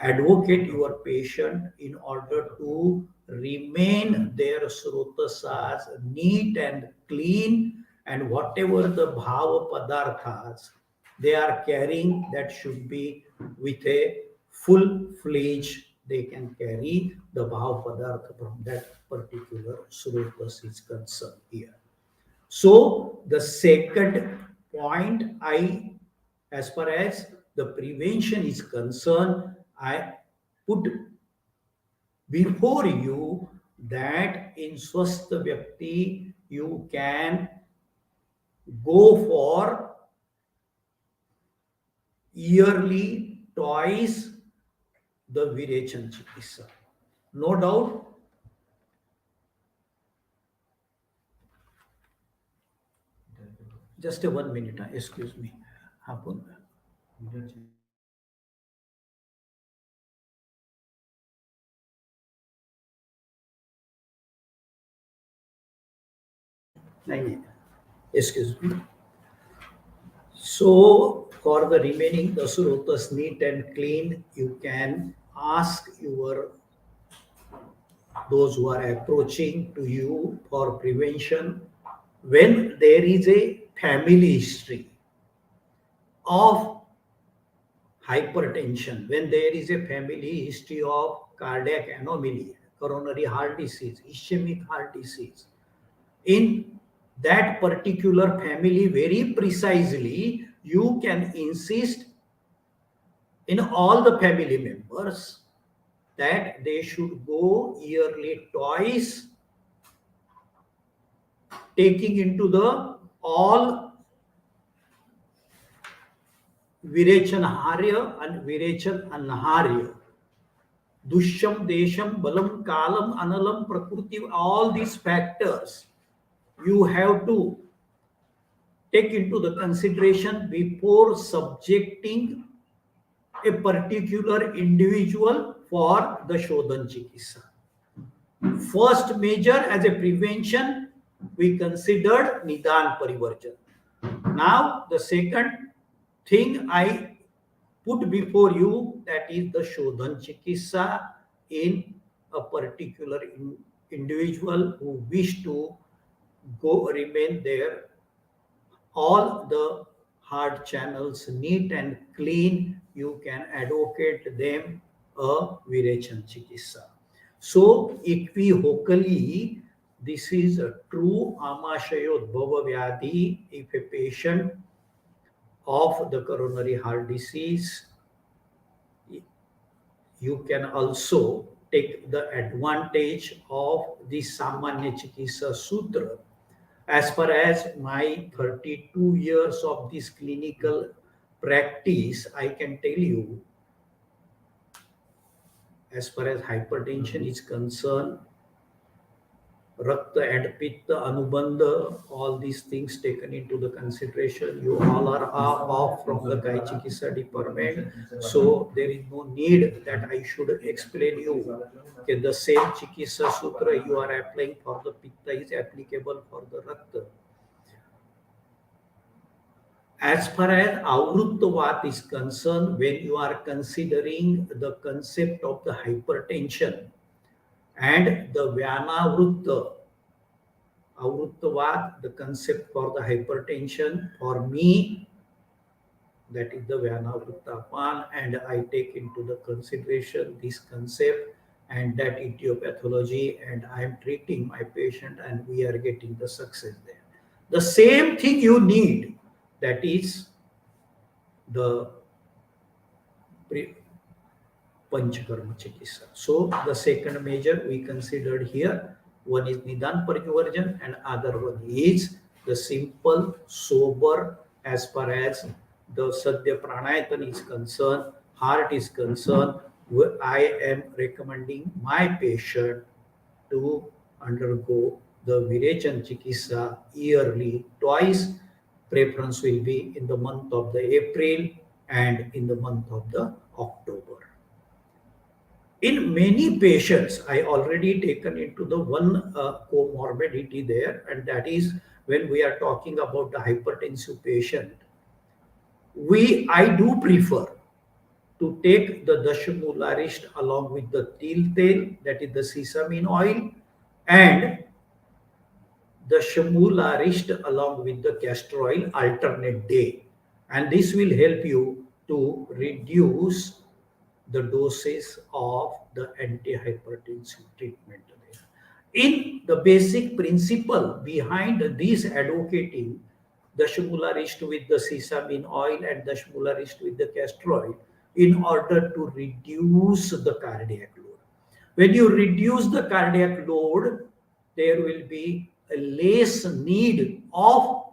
S8: advocate your patient in order to remain their srotasas neat and clean, and whatever the bhava padarthas they are carrying, that should be with a full-fledged, they can carry the bhava padartha from that particular srotas is concerned here. So the second point, as far as the prevention is concerned, I put before you that in Swastha Vyakti you can go for yearly twice the Virechan Chikitsa. No doubt. Just a 1 minute, excuse me. Happen. Excuse me. So, for the remaining the srotas neat and clean, you can ask those who are approaching to you for prevention. When there is a family history of hypertension, when there is a family history of cardiac anomaly, coronary heart disease, ischemic heart disease, in that particular family very precisely, you can insist in all the family members that they should go yearly twice, taking into the all Virechanharya and Virechananharya. Dushyam, Desham, Balam, Kalam, Analam, Prakriti, all these factors you have to take into the consideration before subjecting a particular individual for the Shodhan Chikitsa. First measure as a prevention, we considered Nidan Parivarjan. Now, the second thing I put before you, that is the Shodhan Chikitsa in a particular individual who wish to go remain there, all the heart channels neat and clean, you can advocate them a Virechan Chikitsa. So, equivocally, this is a true Amashayodbhava Vyadhi. If a patient of the coronary heart disease, you can also take the advantage of the Samanya Chikitsa Sutra. As far as my 32 years of this clinical practice, I can tell you, as far as hypertension is concerned, Rakta and Pitta, Anubandha, all these things taken into the consideration. You all are off from the Kai Chikitsa department, so there is no need that I should explain you. Okay, the same Chikitsa Sutra you are applying for the Pitta is applicable for the Rakta. As far as Avruttavat is concerned, when you are considering the concept of the hypertension and the Vyanavrutta, Avruttavat, the concept for the hypertension, for me, that is the Vyanavruttapan, and I take into the consideration this concept and that etiology, and I am treating my patient and we are getting the success there. The same thing you need, that is the Panchakarma Chikitsa. So the second measure we considered here, one is Nidan Parivarjan and other one is the simple, sober, as far as the Sadhya Pranayatan is concerned, heart is concerned. I am recommending my patient to undergo the Virechan Chikitsa yearly twice. Preference will be in the month of the April and in the month of the October. In many patients, I already taken into the one comorbidity there, and that is when we are talking about the hypertensive patient. I do prefer to take the Dashamularist along with the Til, that is the sesamine oil, and the Shamularist along with the castor oil alternate day. And this will help you to reduce the doses of the antihypertensive treatment there. In the basic principle behind this advocating the Shamularist with the sesamine oil and the Shamularist with the castor oil, in order to reduce the cardiac load. When you reduce the cardiac load, there will be a less need of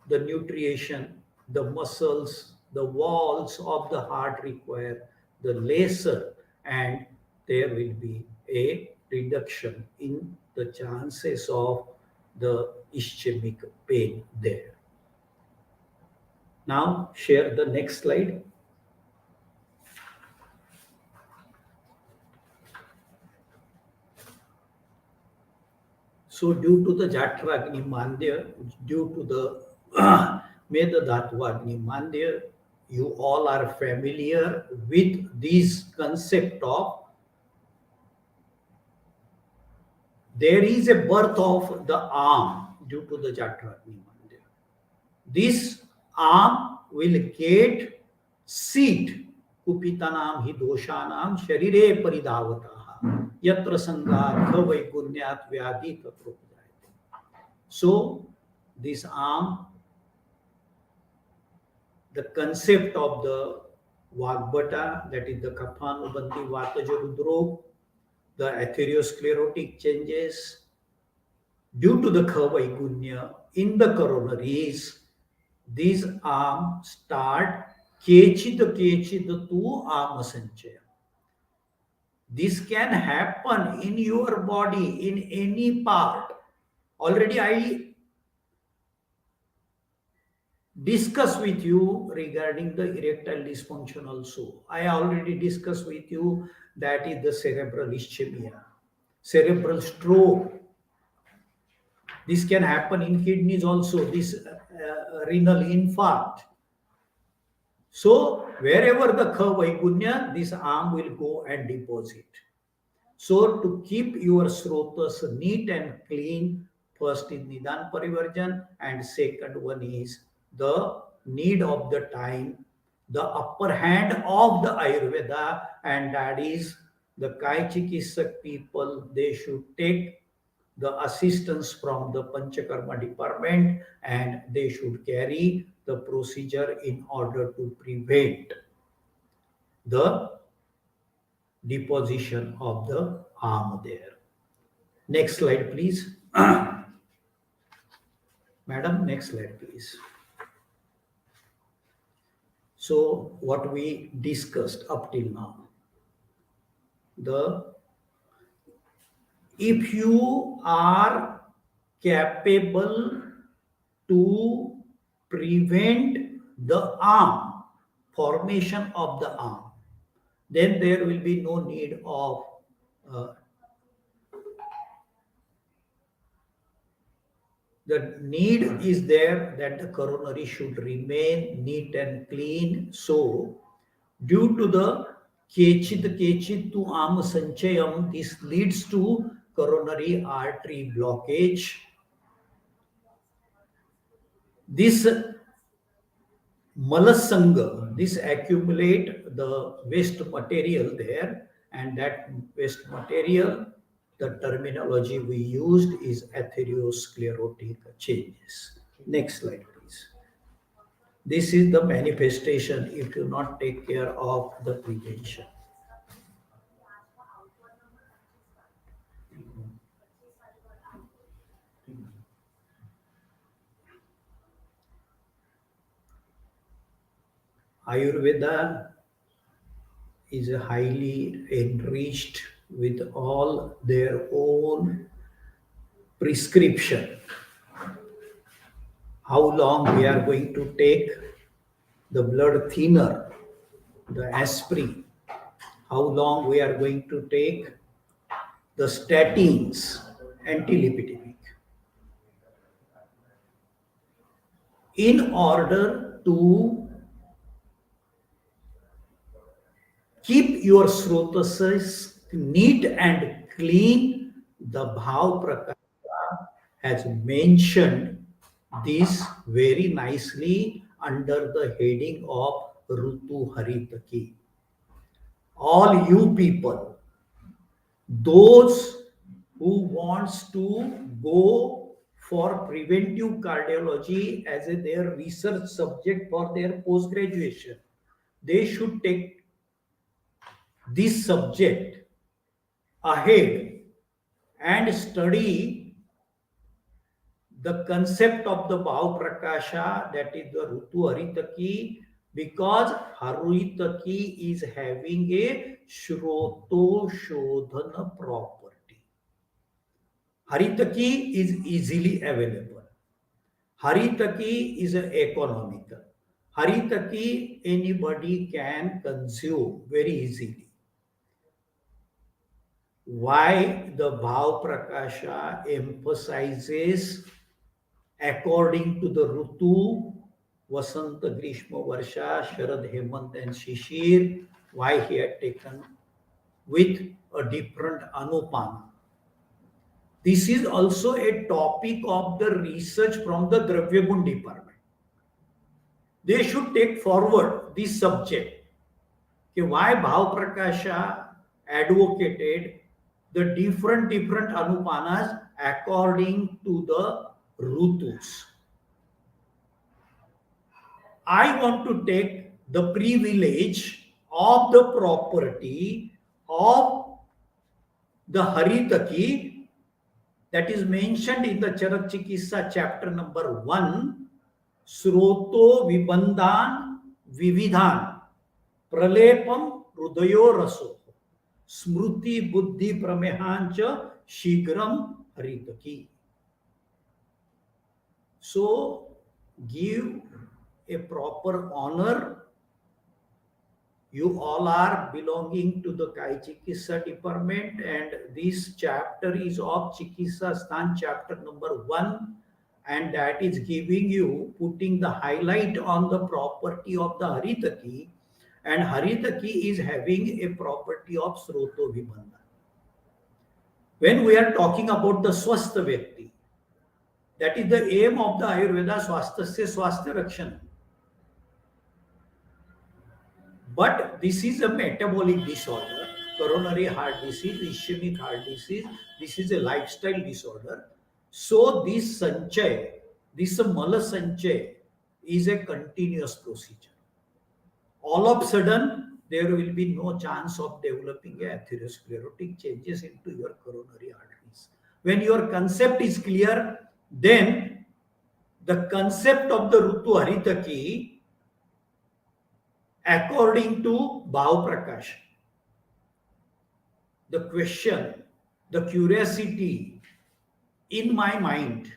S8: the nutrition, the muscles, the walls of the heart require the lesser, and there will be a reduction in the chances of the ischemic pain there. Now share the next slide. So due to the Jatragni Mandya, due to the Medadhatvagni Mandya, you all are familiar with this concept of there is a birth of the arm due to the Jatragni Mandya. This arm will get seat, Kupitanam hi doshanam sharire paridavataha. यत्र संगार्थ वैगुण्यात व्याधि तत्र उपजायते. So this arm, the concept of the Vagbata, that is the Kaphanubandhi Vatajarudrog, the atherosclerotic changes due to the Vaigunya in the coronaries, these arms start kechid tu arm sanchaya. This can happen in your body in any part. Already I discuss with you regarding the erectile dysfunction also. I already discussed with you that is the cerebral ischemia, cerebral stroke. This can happen in kidneys also, this renal infarct. So wherever the Vaigunya, this arm will go and deposit. So to keep your srotas neat and clean, first is Nidan Parivarjan and second one is the need of the time, the upper hand of the Ayurveda, and that is the Kai Chikitsak people, they should take the assistance from the Panchakarma department and they should carry the procedure in order to prevent the deposition of the arm there. Next slide, please. Madam, next slide, please. So, what we discussed up till now, if you are capable to prevent the arm, formation of the arm, then there will be no need of the need is there that the coronary should remain neat and clean. So, due to the kechid to arm sanchayam, this leads to coronary artery blockage. This malasanga, this accumulate the waste material there, and that waste material, the terminology we used is atherosclerotic changes. Next slide, please. This is the manifestation if you not take care of the prevention. Ayurveda is highly enriched with all their own prescription. How long we are going to take the blood thinner, the aspirin, how long we are going to take the statins, antilipidemic, in order to keep your srotas neat and clean. The Bhav Prakasha has mentioned this very nicely under the heading of Rutu Haritaki. All you people, those who wants to go for preventive cardiology as their research subject for their post graduation, they should take this subject ahead and study the concept of the Bhav Prakasha, that is the Rutu Haritaki, because Haritaki is having a Shroto Shodhana property. Haritaki is easily available. Haritaki is economical. Haritaki anybody can consume very easily. Why the Bhav Prakasha emphasizes according to the Rutu, Vasanta, Grishma, Varsha, Sharad, Hemant and Shishir, why he had taken with a different Anupana. This is also a topic of the research from the Dravyagun department. They should take forward this subject. Okay, why Bhav Prakasha advocated the different anupanas according to the rutus. I want to take the privilege of the property of the Haritaki that is mentioned in the Charak Chikitsa chapter number 1, Sroto Vibandhan Vividhan Pralepam Rudayo Raso Smruti Buddhi Pramehancha Shigram Haritaki. So give a proper honor. You all are belonging to the Kai Chikitsa department, and this chapter is of Chikitsa Sthan chapter number 1, and that is giving you, putting the highlight on the property of the Haritaki, and Haritaki is having a property of Sroto Vibandha. When we are talking about the Swastha Vyakti, that is the aim of the Ayurveda, Swasthasya Swasthya Rakshana. But this is a metabolic disorder, coronary heart disease, ischemic heart disease. This is a lifestyle disorder. So this sanchay, this mala sanchay is a continuous procedure. All of a sudden, there will be no chance of developing atherosclerotic changes into your coronary arteries. When your concept is clear, then the concept of the Rutu Haritaki according to Bhav Prakash, the question, the curiosity in my mind,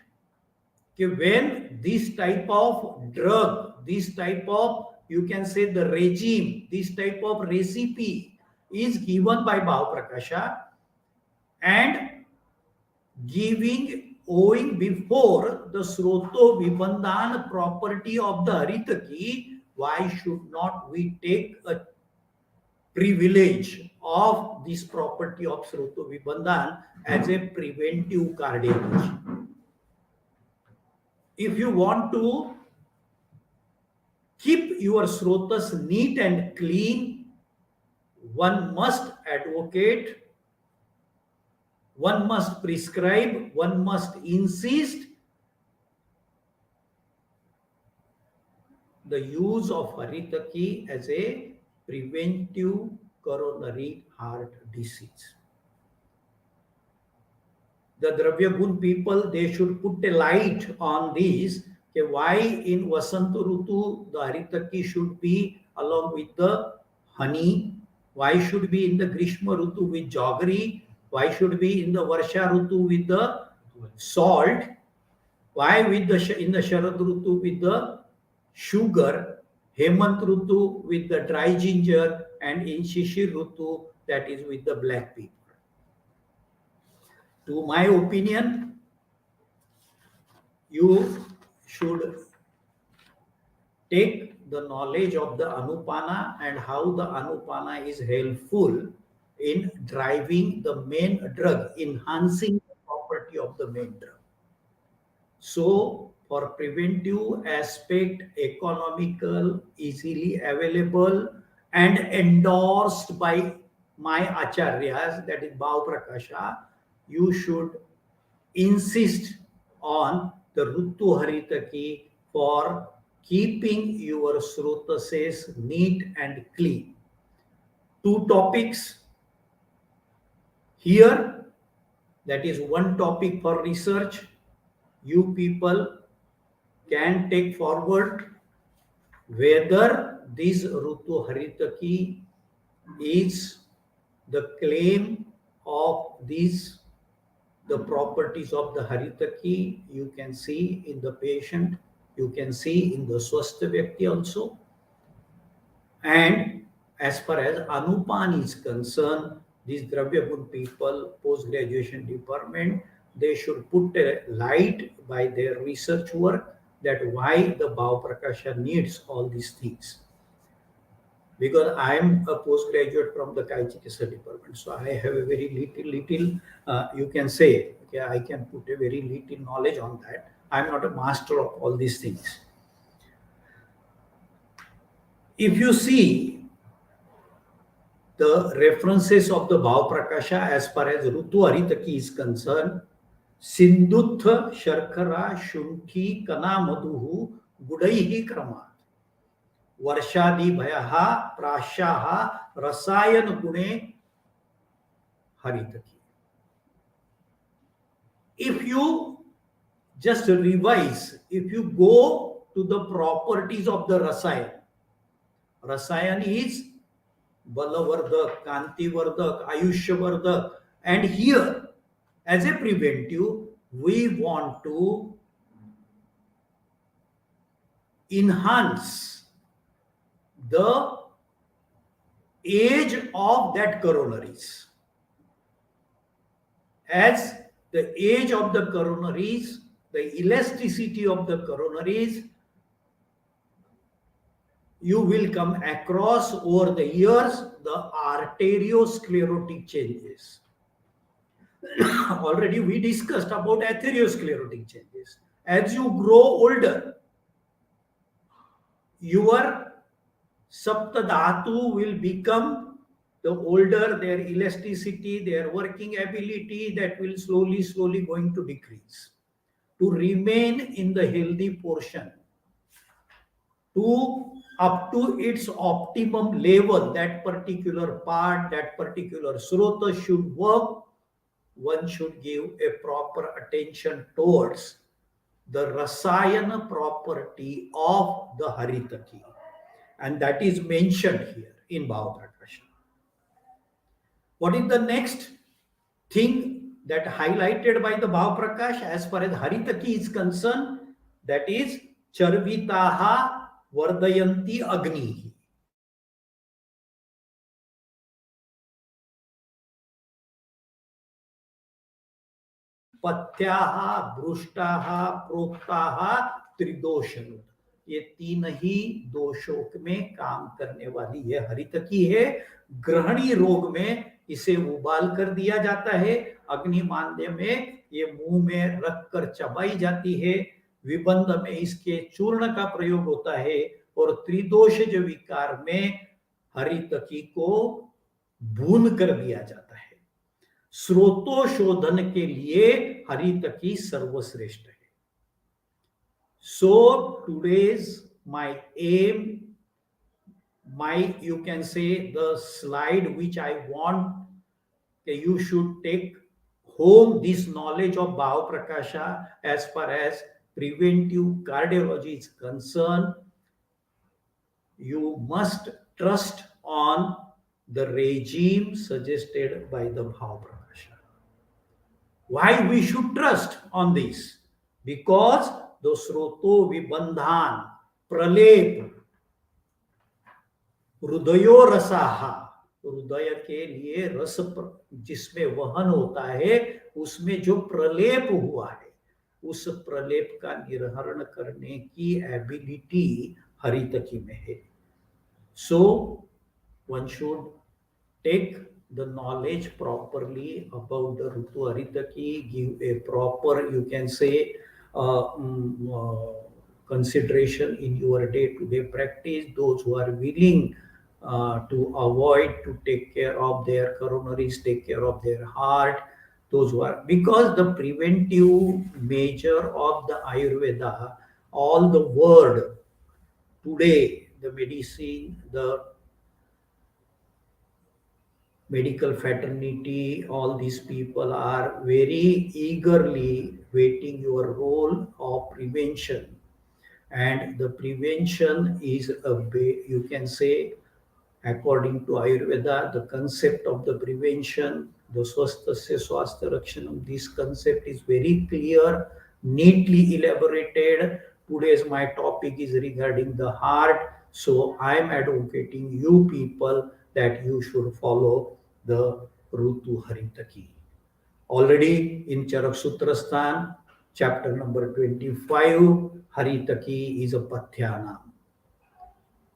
S8: when this type of drug, this type of, you can say the regime, this type of recipe is given by Bhav Prakasha and giving, owing before the Sroto Vibandhan property of the Haritaki, why should not we take a privilege of this property of Sroto Vibandhan as a preventive cardiology? If you want to keep your Srotas neat and clean, one must advocate, one must prescribe, one must insist the use of Haritaki as a preventive coronary heart disease. The Dravya Gun people, they should put a light on this, why in Vasanta Rutu the Haritaki should be along with the honey, why should be in the Grishma Rutu with jaggery, why should be in the Varsha Rutu with the salt, why with the in the Sharad Rutu with the sugar, Hemant Rutu with the dry ginger, and in Shishir Rutu that is with the black pepper. To my opinion, you should take the knowledge of the Anupana and how the Anupana is helpful in driving the main drug, enhancing the property of the main drug. So, for preventive aspect, economical, easily available, and endorsed by my acharyas, that is Bhav Prakasha, you should insist on the Rutu Haritaki for keeping your Srotases neat and clean. Two topics here, that is one topic for research. You people can take forward whether this Rutu Haritaki is the claim of these, the properties of the Haritaki. You can see in the patient, you can see in the Swastha Vyakti also. And as far as Anupan is concerned, these Dravya Gun people, post-graduation department, they should put a light by their research work that why the Bhav Prakasha needs all these things. Because I am a postgraduate from the Kai Chikitsa department, so I have a very little, you can say, okay, I can put a very little knowledge on that. I am not a master of all these things. If you see the references of the Bhav Prakasha as far as Rutu Haritaki is concerned. Sindutha Sharkara Shunki Kana Madhuhu Gudaihi Kramat. Varshadi Bhayaha Prashaha Rasayan Gune Haritaki. If you just revise, if you go to the properties of the Rasayan is Balavardak, Kantivardak, Ayushyavardak, and here as a preventive, we want to enhance the age of that coronaries. As the age of the coronaries, the elasticity of the coronaries, you will come across over the years the arteriosclerotic changes. Already we discussed about atherosclerotic changes. As you grow older, your saptadhatu will become the older, their elasticity, their working ability, that will slowly going to decrease. To remain in the healthy portion, to up to its optimum level, that particular part, that particular srota should work, one should give a proper attention towards the rasayana property of the haritaki. And that is mentioned here in Bhava Prakasha. What is the next thing that highlighted by the Bhava Prakash as far as haritaki is concerned? That is charvitaha vardayanti agnihi. पथ्याः भ्रुष्टाः प्रोक्ताः त्रिदोषन, ये तीन ही दोषों में काम करने वाली ये हरितकी है। ग्रहणी रोग में इसे उबाल कर दिया जाता है, अग्निमांद्य में ये मुंह में रख कर चबाई जाती है, विबंध में इसके चूर्ण का प्रयोग होता है, और त्रिदोषज विकार में हरितकी को भून कर दिया जाता है। स्रोतोशोधन के लिए हरितकी सर्वश्रेष्ठ है। So today's my aim, my, you can say, the slide which I want, you should take home this knowledge of Bhava Prakasha as far as preventive cardiology is concerned. You must trust on the regime suggested by the Bhava Prakasha. Why we should trust on this? Because the sroto vibandhan, pralep, हृदयो रसाहा, हृदय के लिए रस जिसमें वहन होता है, उसमें जो प्रलेप हुआ है, उस प्रलेप का निर्हरण करने की एबिलिटी हरितकी में है. So one should take the knowledge properly about the Rutu Haritaki, give a proper, you can say, consideration in your day-to-day practice. Those who are willing to avoid, to take care of their coronaries, take care of their heart, those who are, because the preventive measure of the Ayurveda, all the word today, the medicine, the medical fraternity, all these people are very eagerly waiting your role of prevention. And the prevention is you can say, according to Ayurveda, the concept of the prevention, the swasthasya swasthya rakshanam, this concept is very clear, neatly elaborated. Today's my topic is regarding the heart. So I am advocating you people that you should follow the Rutu Haritaki. Already in Charak Sutrasthan, chapter number 25, Haritaki is a Pathyana.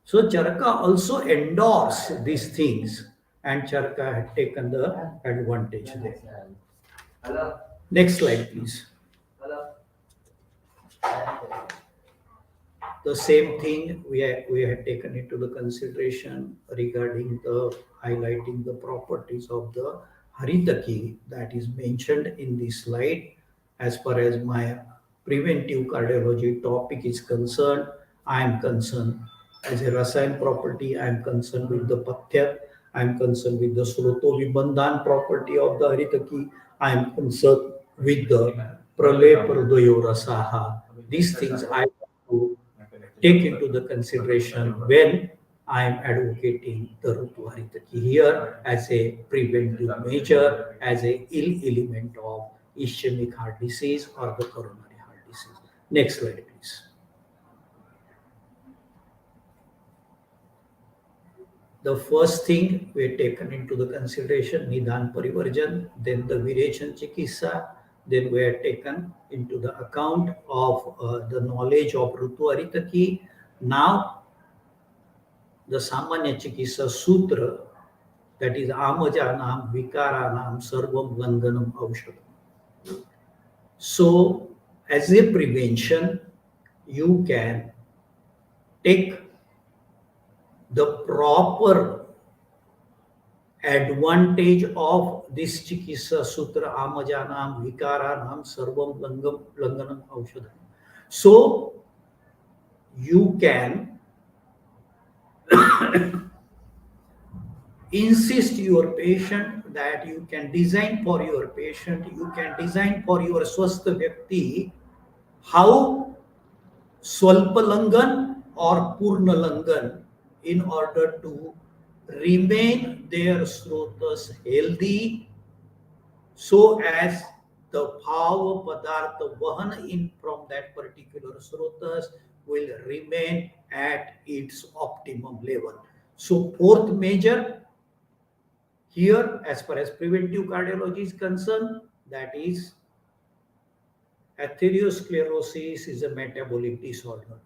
S8: So Charaka also endorsed these things, and Charaka had taken the advantage there. Next slide, please. The same thing we had taken into the consideration regarding the highlighting the properties of the Haritaki that is mentioned in this slide. As far as my preventive cardiology topic is concerned, I am concerned as a Rasayan property, I am concerned with the Pathyat, I am concerned with the Sroto Vibandhan property of the Haritaki, I am concerned with the Pralay Pradoyo Rasaha. These things I have to take into the consideration when I am advocating the Rutu Haritaki here as a preventive measure, as a ill element of ischemic heart disease or the coronary heart disease. Next slide, please. The first thing we taken into the consideration, Nidan Parivarjan, then the Virechan Chikisa, then we are taken into the account of the knowledge of Rutu Haritaki. Now, the Samanya Chikisa Sutra, that is Amajanam, Vikaranam, Sarvam Langanam Aushadam. So, as a prevention, you can take the proper advantage of this Chikisa Sutra Amajanam Vikaranam Sarvam Langanam Aushadam. So you can insist your patient that you can design for your patient, you can design for your Swastha Vyakti how Swalpalangan or Purnalangan in order to remain their srotas healthy so as the bhava padartha vahan in from that particular srotas will remain at its optimum level. So fourth measure here as far as preventive cardiology is concerned, that is atherosclerosis is a metabolic disorder.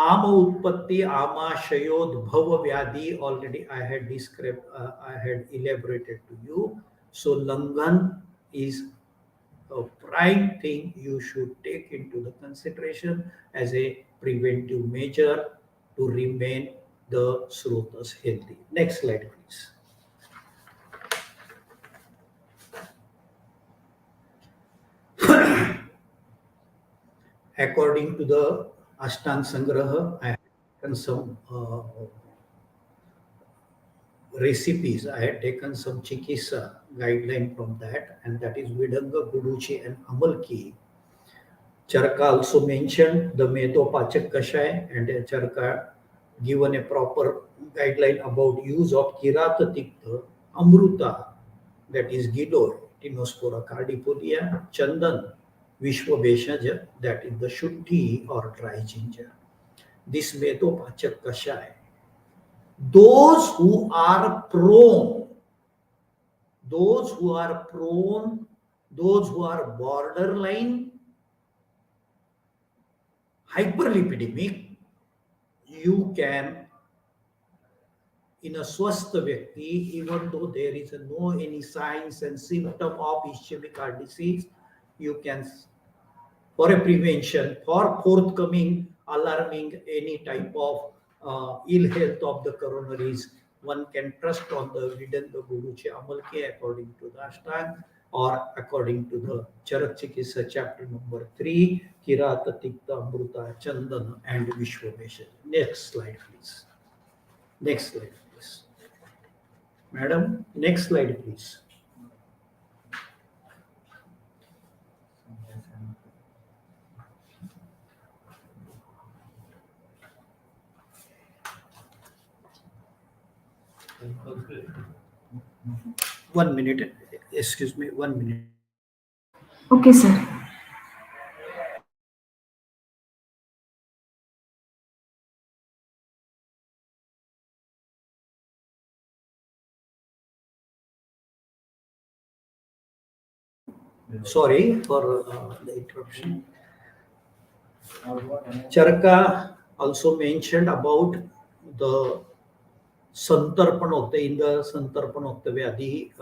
S8: Ama Utpatti, Ama Shayodbhava Vyadhi, already I had described, I had elaborated to you. So Langan is a prime thing you should take into the consideration as a preventive measure to remain the srotas healthy. Next slide, please. According to the Ashtang Sangraha, I have taken some recipes. I had taken some Chikisa guideline from that, and that is Vidanga, Guduchi, and Amalki. Charka also mentioned the Medopachak Kashai, and Charka given a proper guideline about use of Kirata Tikta, Amruta, that is Giloy, Tinospora cardipodia, Chandan, Vishwa Beshaja, that is the Shuddhi or dry ginger. This Medopachak Kashai. Those who are prone, those who are borderline hyperlipidemic, you can, in a Swastha Vyakti, even though there is no any signs and symptom of ischemic heart disease, you can, for a prevention, for forthcoming alarming any type of ill health of the coronaries, one can trust on the Vidanga Guruchi Amalke according to the Ashtang or according to the Charak Chikisa chapter number 3, Kirata Tikta Amruta Chandan and Vishwamesha. Next slide, please. Next slide, please. Madam, next slide, please. One minute, excuse me, 1 minute.
S6: Okay, sir.
S8: Sorry for the interruption. Charaka also mentioned about the Santarpanokta in the Santarpanokta Vyadhi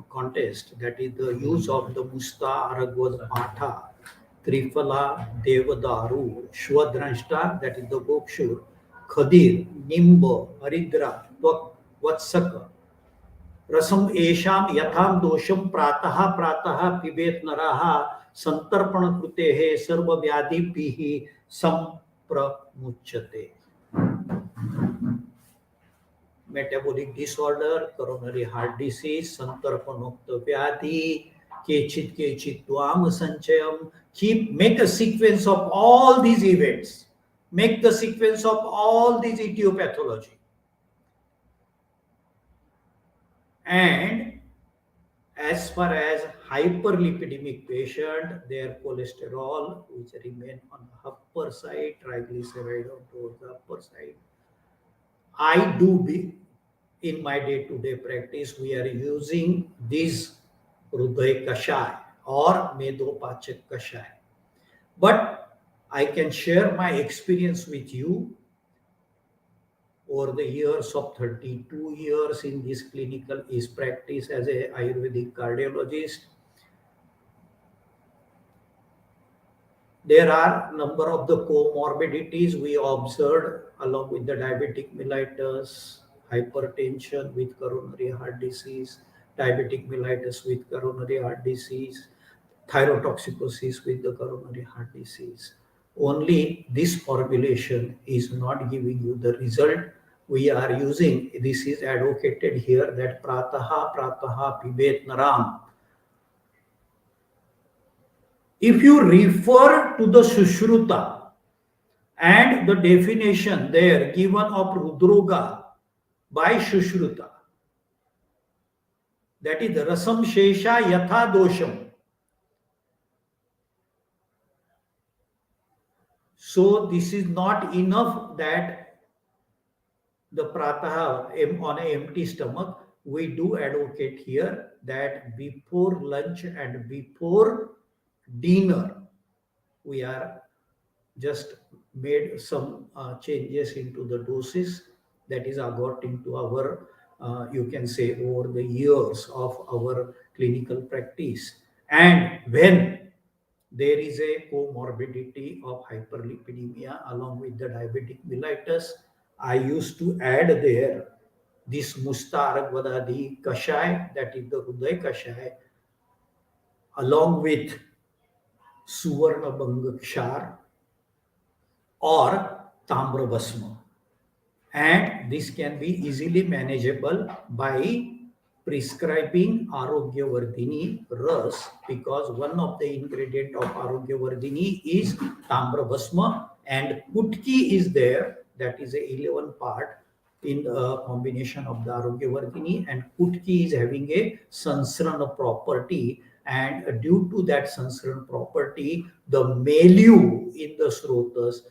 S8: contest, that is the use of the Musta, Aragvad, Patha, Trifala, Devadaru, Shwadranshta, that is the Gokshur, Khadir, Nimba, Haridra, वत्सक रसम एषाम यथाम दोषम प्रातः प्रातः पिबेत नरः संतर्पण कृते सर्व व्याधिभिः संप्रमुच्यते. Metabolic disorder, coronary heart disease, संतर्पणोक्त व्याधि, केचित द्वाम संचयम. Make a sequence of all these events. Make the sequence of all these etiology. And as far as hyperlipidemic patient, their cholesterol which remain on the upper side, triglyceride on towards the upper side. I do be in my day-to-day practice, we are using this Hriday Kashay or Medopachak Kashay. But I can share my experience with you over the years of 32 years in this clinical is practice as a Ayurvedic cardiologist. There are number of the comorbidities we observed along with the diabetic mellitus, hypertension with coronary heart disease, diabetic mellitus with coronary heart disease, thyrotoxicosis with the coronary heart disease. Only this formulation is not giving you the result we are using. This is advocated here that prataha prataha pibet naram. If you refer to the Sushruta and the definition there given of Rudroga by Sushruta, that is Rasam Shesha Yatha Dosham. So this is not enough that the prataha on an empty stomach. We do advocate here that before lunch and before dinner, we are just made some changes into the doses that is according to our, you can say, over the years of our clinical practice. And when there is a comorbidity of hyperlipidemia along with the diabetic mellitus, I used to add there this Mustaragvadadi Kashai, that is the Hriday Kashai, along with Suvarna Bangakshar or Tamravasma. And this can be easily manageable by prescribing Arogyavardhini Ras, because one of the ingredient of Arogyavardhini is Tamravasma, and Kutki is there, that is a 11 part in a combination of the Arogyavardhini, and Kutki is having a Sansrana property, and due to that Sansrana property, the milieu in the Srotas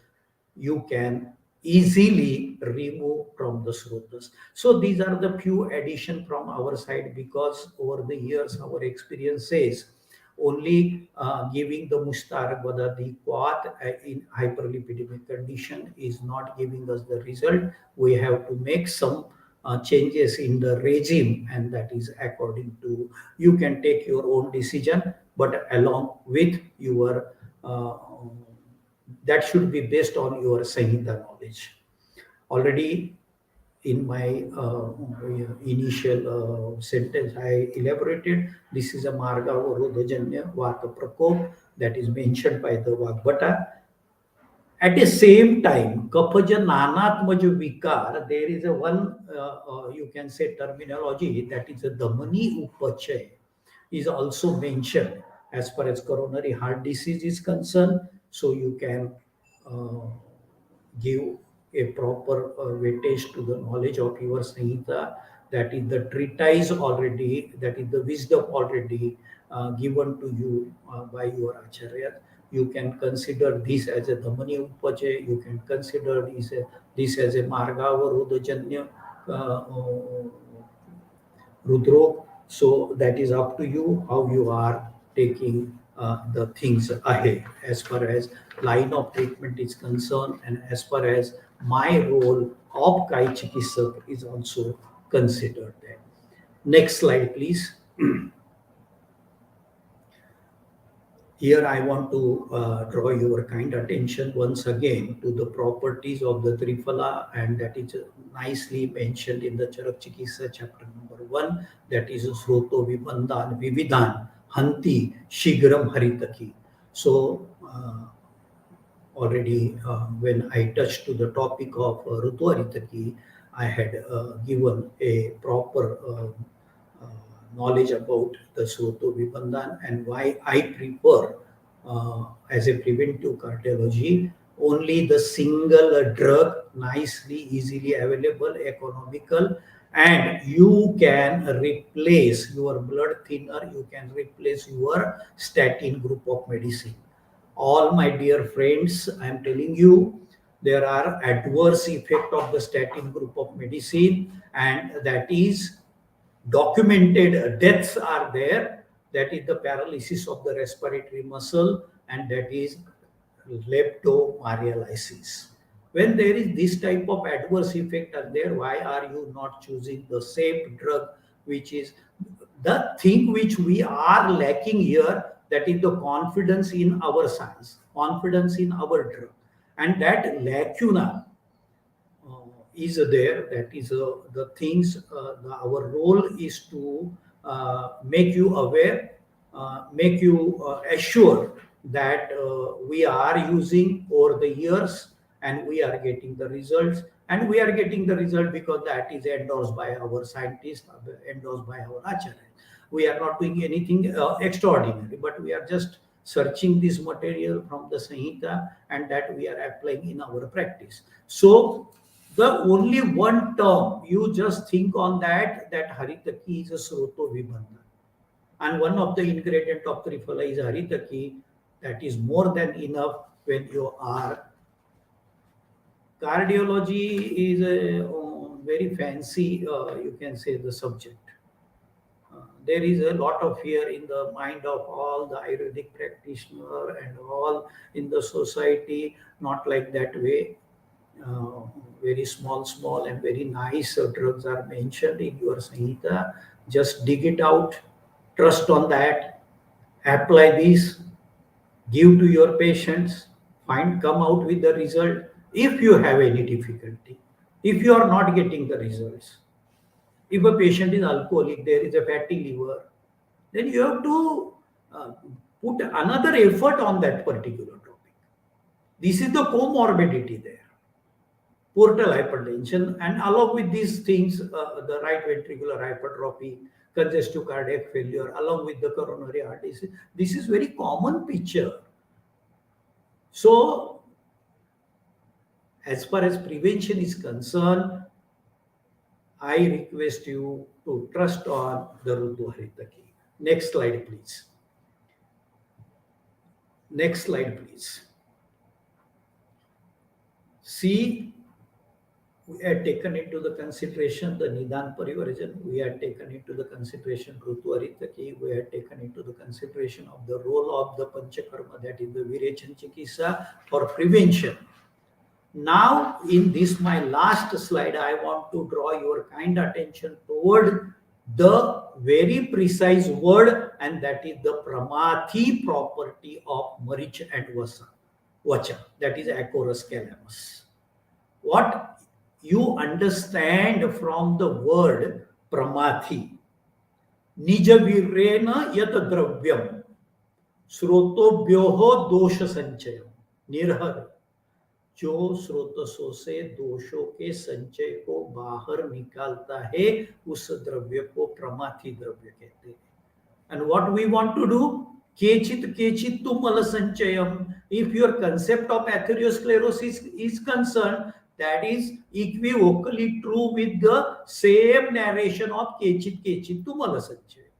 S8: you can easily remove from the Srotas. So these are the few addition from our side, because over the years our experience says only giving the Mustaragvada, the quat in hyperlipidemic condition is not giving us the result. We have to make some changes in the regime, and that is according to, you can take your own decision, but along with your that should be based on your Sanhita knowledge. Already in my initial sentence, I elaborated, this is a Marga Varodhajanya Vata Prakop that is mentioned by the Vagbhata. At the same time, Kapaja Nanatmaja Vikar, there is a one, you can say, terminology, that is a Damani Upachay, is also mentioned as far as coronary heart disease is concerned. So you can give a proper weightage to the knowledge of your Sanhita, that is the treatise already, that is the wisdom already given to you by your Acharya. You can consider this as a Dhamani Upache, you can consider this as a Margava Rudajanya Rudro. So that is up to you how you are taking the things ahead as far as line of treatment is concerned, and as far as my role of Kai Chikitsak is also considered there. Next slide, please. Here I want to draw your kind attention once again to the properties of the Triphala, and that is nicely mentioned in the Charak Chikitsa chapter number 1, that is Sroto Vibandhan Vividhan Hanti Shigram Haritaki. So already when I touched to the topic of Rutu Haritaki, I had given a proper uh, knowledge about the Sroto Vibandhan and why I prefer as a preventive cardiology only the single drug, nicely, easily available, economical, and you can replace your blood thinner, you can replace your statin group of medicine. All my dear friends, I am telling you, there are adverse effect of the statin group of medicine, and that is documented deaths are there. That is the paralysis of the respiratory muscle, and that is leptomyelitis. When there is this type of adverse effect are there, why are you not choosing the same drug, which is the thing which we are lacking here, that is the confidence in our science, confidence in our drug. And that lacuna is there. That is the things, our role is to make you aware, make you assure that we are using over the years and we are getting the results, and we are getting the result because that is endorsed by our scientists, endorsed by our acharya. We are not doing anything extraordinary, but we are just searching this material from the Samhita, and that we are applying in our practice. So the only one term you just think on that, that Haritaki is a Sroto Vibandha. And one of the ingredient of Triphala is Haritaki. That is more than enough when you are. Cardiology is a very fancy, you can say, the subject. There is a lot of fear in the mind of all the Ayurvedic practitioner and all in the society, not like that way. uh, Very small and very nice drugs are mentioned in your Samhita. Just dig it out, trust on that, apply these, give to your patients, find, come out with the result. If you have any difficulty, if you are not getting the results, if a patient is alcoholic, there is a fatty liver, then you have to put another effort on that particular topic. This is the comorbidity there, portal hypertension, and along with these things, the right ventricular hypertrophy, congestive cardiac failure, along with the coronary heart disease. This is very common picture. So, as far as prevention is concerned, I request you to trust on the Rutu Haritaki. Next slide, please. Next slide, please. See, we had taken into the consideration the Nidan Parivarjan, we had taken into the consideration Rutu Haritaki, we had taken into the consideration of the role of the Panchakarma, that is the Virechan Chikitsa for prevention. Now, in this my last slide, I want to draw your kind attention toward the very precise word, and that is the Pramathi property of Marich and Vacha, that is Acorus calamus. What you understand from the word Pramathi? Nijavirena yat dravyam srotobhyoho dosha sanchayam nirhar. जो स्रोतसों से दोषों के संचय को बाहर निकालता है, उस द्रव्य को प्रमाथी द्रव्य कहते हैं. And what we want to do? Kechit tu mala sanchayam. If your concept of atherosclerosis is concerned, that is equivocally true with the same narration of kechit tu mala sanchayam.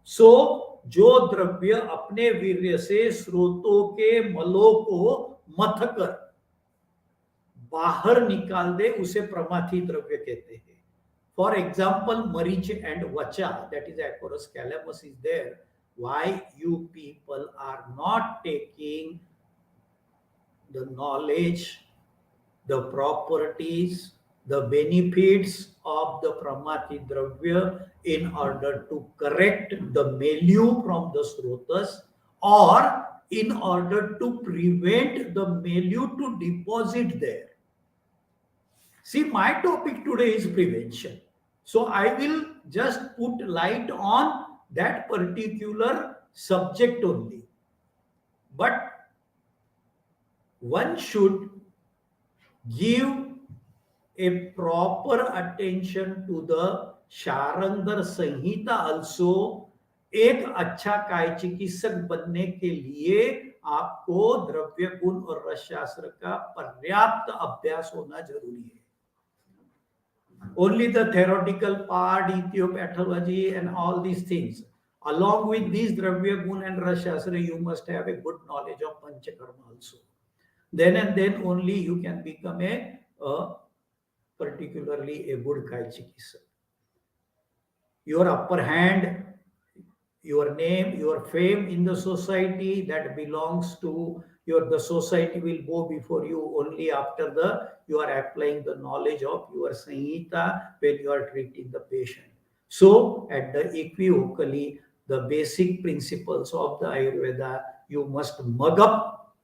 S8: So, जो द्रव्य अपने वीर्य से स्रोतों के मलों को मथ कर बाहर निकाल दे, उसे प्रमाथी द्रव्य कहते हैं. फॉर एग्जाम्पल मरीच एंड वचा, that is Acorus calamus is there. Why you people are not taking the knowledge, the properties, the benefits of the Pramathi Dravya in order to correct the milieu from the Srotas, or in order to prevent the milieu to deposit there. See, my topic today is prevention. So I will just put light on that particular subject only. But one should give a proper attention to the Sharangar Samhita also. एक अच्छा काय चिकित्सक बनने के लिए आपको द्रव्य गुण और रसशास्त्र का पर्याप्त अभ्यास होना जरूरी है. Only the theoretical part, ethiopathology and all these things, along with these dravya gun and rashastra, you must have a good knowledge of panchakarma also. Then and then only you can become a particularly a good kai chikitsa. Your upper hand, your name, your fame in the society, that belongs to your, the society will go before you only after the you are applying the knowledge of your sanhita when you are treating the patient. So at the equivocally, the basic principles of the Ayurveda you must mug up,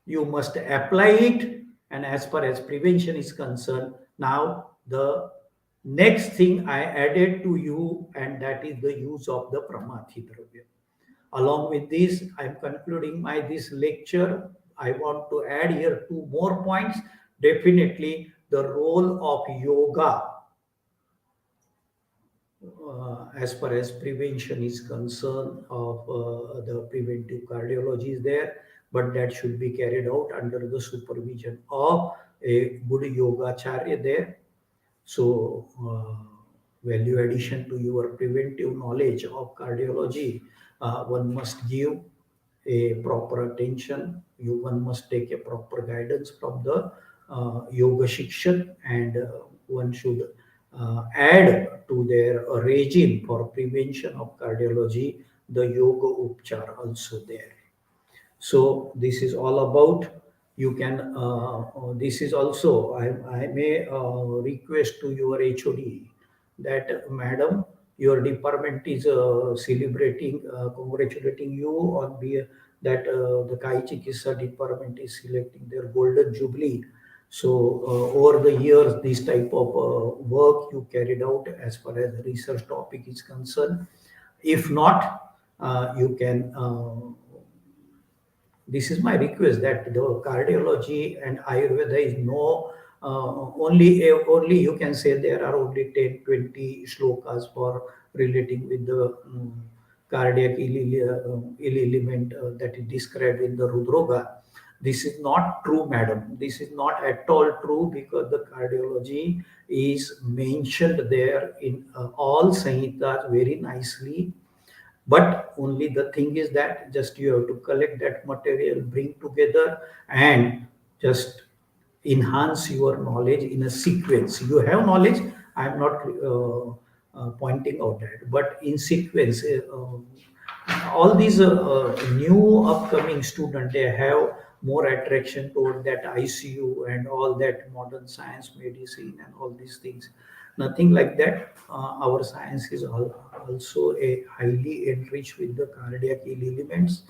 S8: you must apply it, and as far as prevention is concerned, now the next thing I added to you, and that is the use of the Pramathi Dravya. Along with this, I am concluding my this lecture. I want to add here two more points. Definitely the role of yoga as far as prevention is concerned of the preventive cardiology is there, but that should be carried out under the supervision of a good yogacharya there. So, value addition to your preventive knowledge of cardiology, one must give a proper attention. One must take a proper guidance from the yoga shikshan, and one should add to their regime for prevention of cardiology the yoga upchar also there. So this is all about. You can this is also I may request to your HOD that madam, your department is celebrating congratulating you on that the Kai Chikitsa department is selecting their golden jubilee. So over the years this type of work you carried out as far as the research topic is concerned. If not, you can this is my request that the cardiology and Ayurveda is no only you can say there are only 10-20 shlokas for relating with the cardiac ill element that is described in the Rudroga. This is not true, madam. This is not at all true, because the cardiology is mentioned there in all Sanhitas very nicely. But only the thing is that just you have to collect that material, bring together, and just enhance your knowledge in a sequence. You have knowledge, I'm not pointing out that, but in sequence, all these new upcoming students, they have more attraction toward that ICU and all that modern science, medicine, and all these things. Nothing like that. Our science is also a highly enriched with the cardiac elements.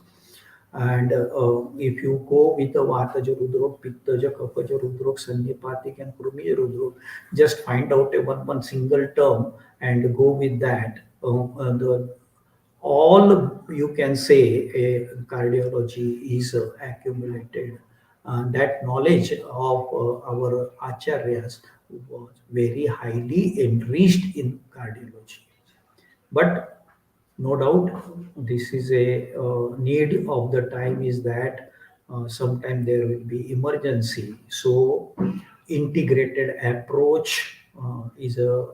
S8: And if you go with the Vataja Rudrok, Pittaja, Kapaja Rudrok, Sannipatik, and Krumija Rudrok, just find out a one single term and go with that. All you can say cardiology is accumulated. That knowledge of our acharyas was very highly enriched in cardiology. But no doubt, this is a need of the time is that sometime there will be emergency. So integrated approach is a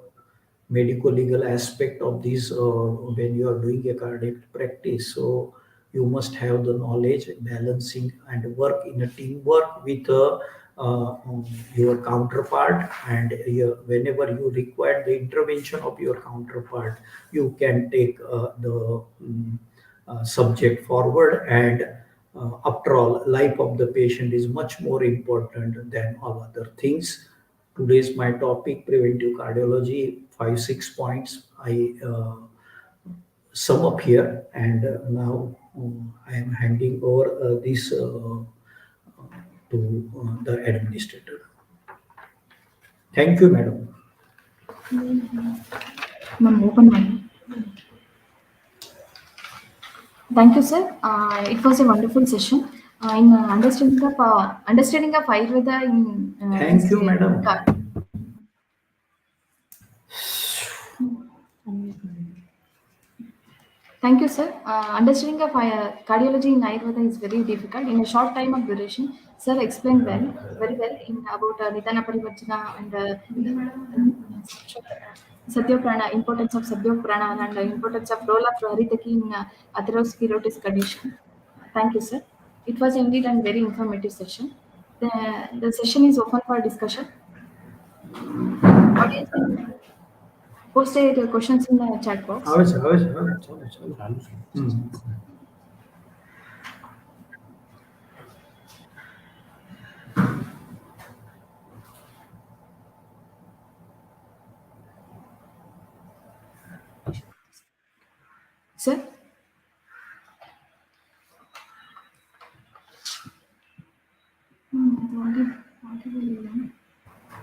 S8: medical legal aspect of this when you are doing a cardiac practice. So you must have the knowledge, balancing, and work in a teamwork with your counterpart. And whenever you require the intervention of your counterpart, you can take the subject forward. And after all, life of the patient is much more important than all other things. Today's my topic, preventive cardiology, 5-6 points I sum up here. And now I am handing over this to the administrator. Thank you, madam.
S6: Ma'am, open mic. Thank you, sir. It was a wonderful session. In understanding of Ayurveda in
S8: Thank you, madam.
S6: Thank you, sir. Understanding of cardiology in Ayurveda is very difficult. In a short time of duration, sir explained very well in about Nidana Parivarjana and Satyaprana, importance of Satyaprana and the importance of role of Haritaki in atherosclerosis condition. Thank you, sir. It was indeed a very informative session. The session is open for discussion. Audience, post the questions in the chat box. Sir?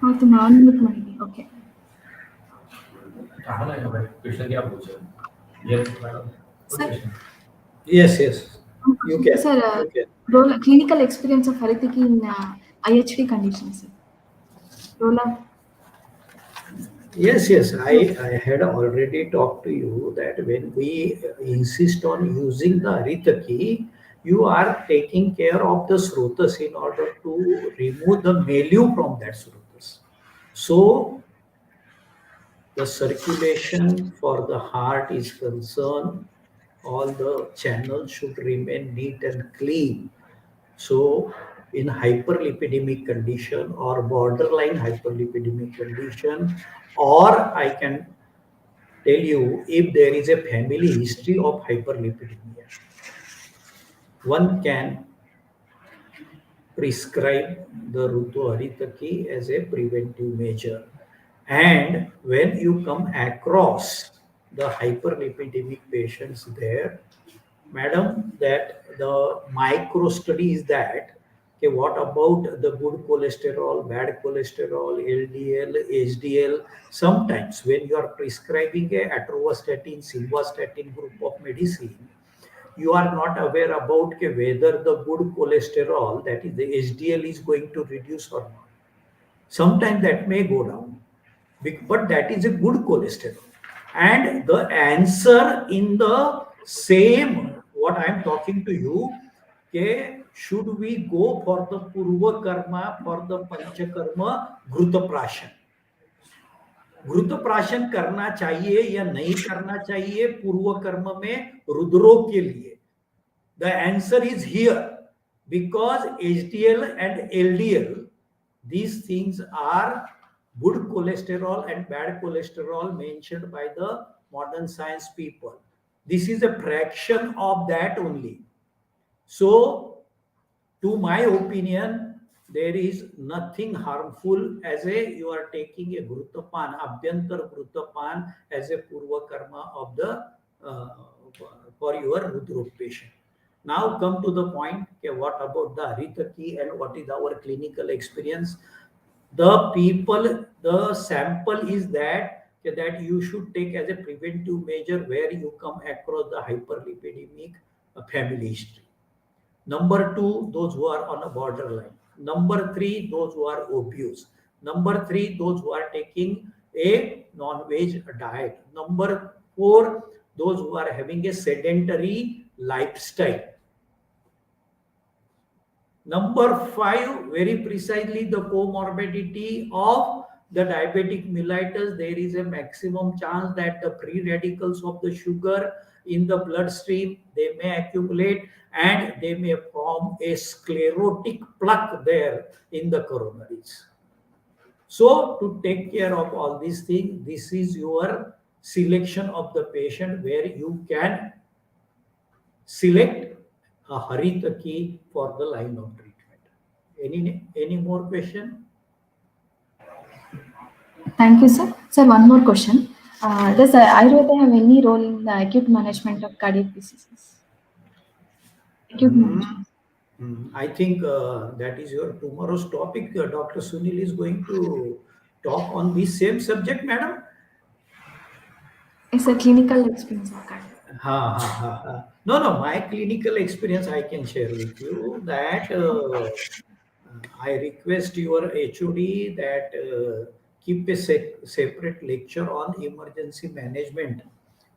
S6: How to non-mute money? Okay. Sir?
S8: Yes, yes. You can.
S6: Sir,
S8: You can.
S6: role, clinical experience of Haritaki in IHD conditions, sir. Role of
S8: Yes, yes. I had already talked to you that when we insist on using the Aritaki, you are taking care of the srotas in order to remove the milieu from that srotas. So the circulation for the heart is concerned, all the channels should remain neat and clean. So in hyperlipidemic condition or borderline hyperlipidemic condition, or I can tell you if there is a family history of hyperlipidemia, one can prescribe the Rutuharitaki as a preventive measure. And when you come across the hyperlipidemic patients there, madam, that the micro study is that, okay, what about the good cholesterol, bad cholesterol, LDL, HDL? Sometimes when you are prescribing a atorvastatin, simvastatin group of medicine, you are not aware about whether the good cholesterol, that is the HDL, is going to reduce or not. Sometimes that may go down, but that is a good cholesterol. And the answer in the same, what I am talking to you, okay, should we go for the Purva Karma, for the Panchakarma, Ghruta घृतप्राशन करना चाहिए या नहीं करना चाहिए पूर्व कर्म में रुद्रों के लिए? The answer is here, because HDL and LDL, these things are good cholesterol and bad cholesterol mentioned by the modern science people. This is a fraction of that only. So, to my opinion, there is nothing harmful as you are taking a Grutapan, Abhyantar Grutapan, as a Purva Karma of the for your Rudruk patient. Now come to the point, okay, what about the Haritaki and what is our clinical experience? The people, the sample is that, okay, that you should take as a preventive measure where you come across the hyperlipidemic family history. Number two, those who are on a borderline. Number three, those who are obese. Number three, those who are taking a non-veg diet. Number four, those who are having a sedentary lifestyle. Number five, very precisely the comorbidity of the diabetic mellitus. There is a maximum chance that the free radicals of the sugar in the bloodstream, they may accumulate and they may form a sclerotic plaque there in the coronaries. So to take care of all these things, this is your selection of the patient where you can select a Haritaki for the line of treatment. Any more question?
S6: Thank you, sir. Sir, one more question. Does Ayurveda have any role in the acute management of cardiac diseases? Thank you, Maharaj.
S8: I think that is your tomorrow's topic. Dr. Sunil is going to talk on the same subject, madam.
S6: It's a clinical experience of that.
S8: Ha, ha, ha, ha. No, no, my clinical experience I can share with you that I request your HOD that keep a separate lecture on emergency management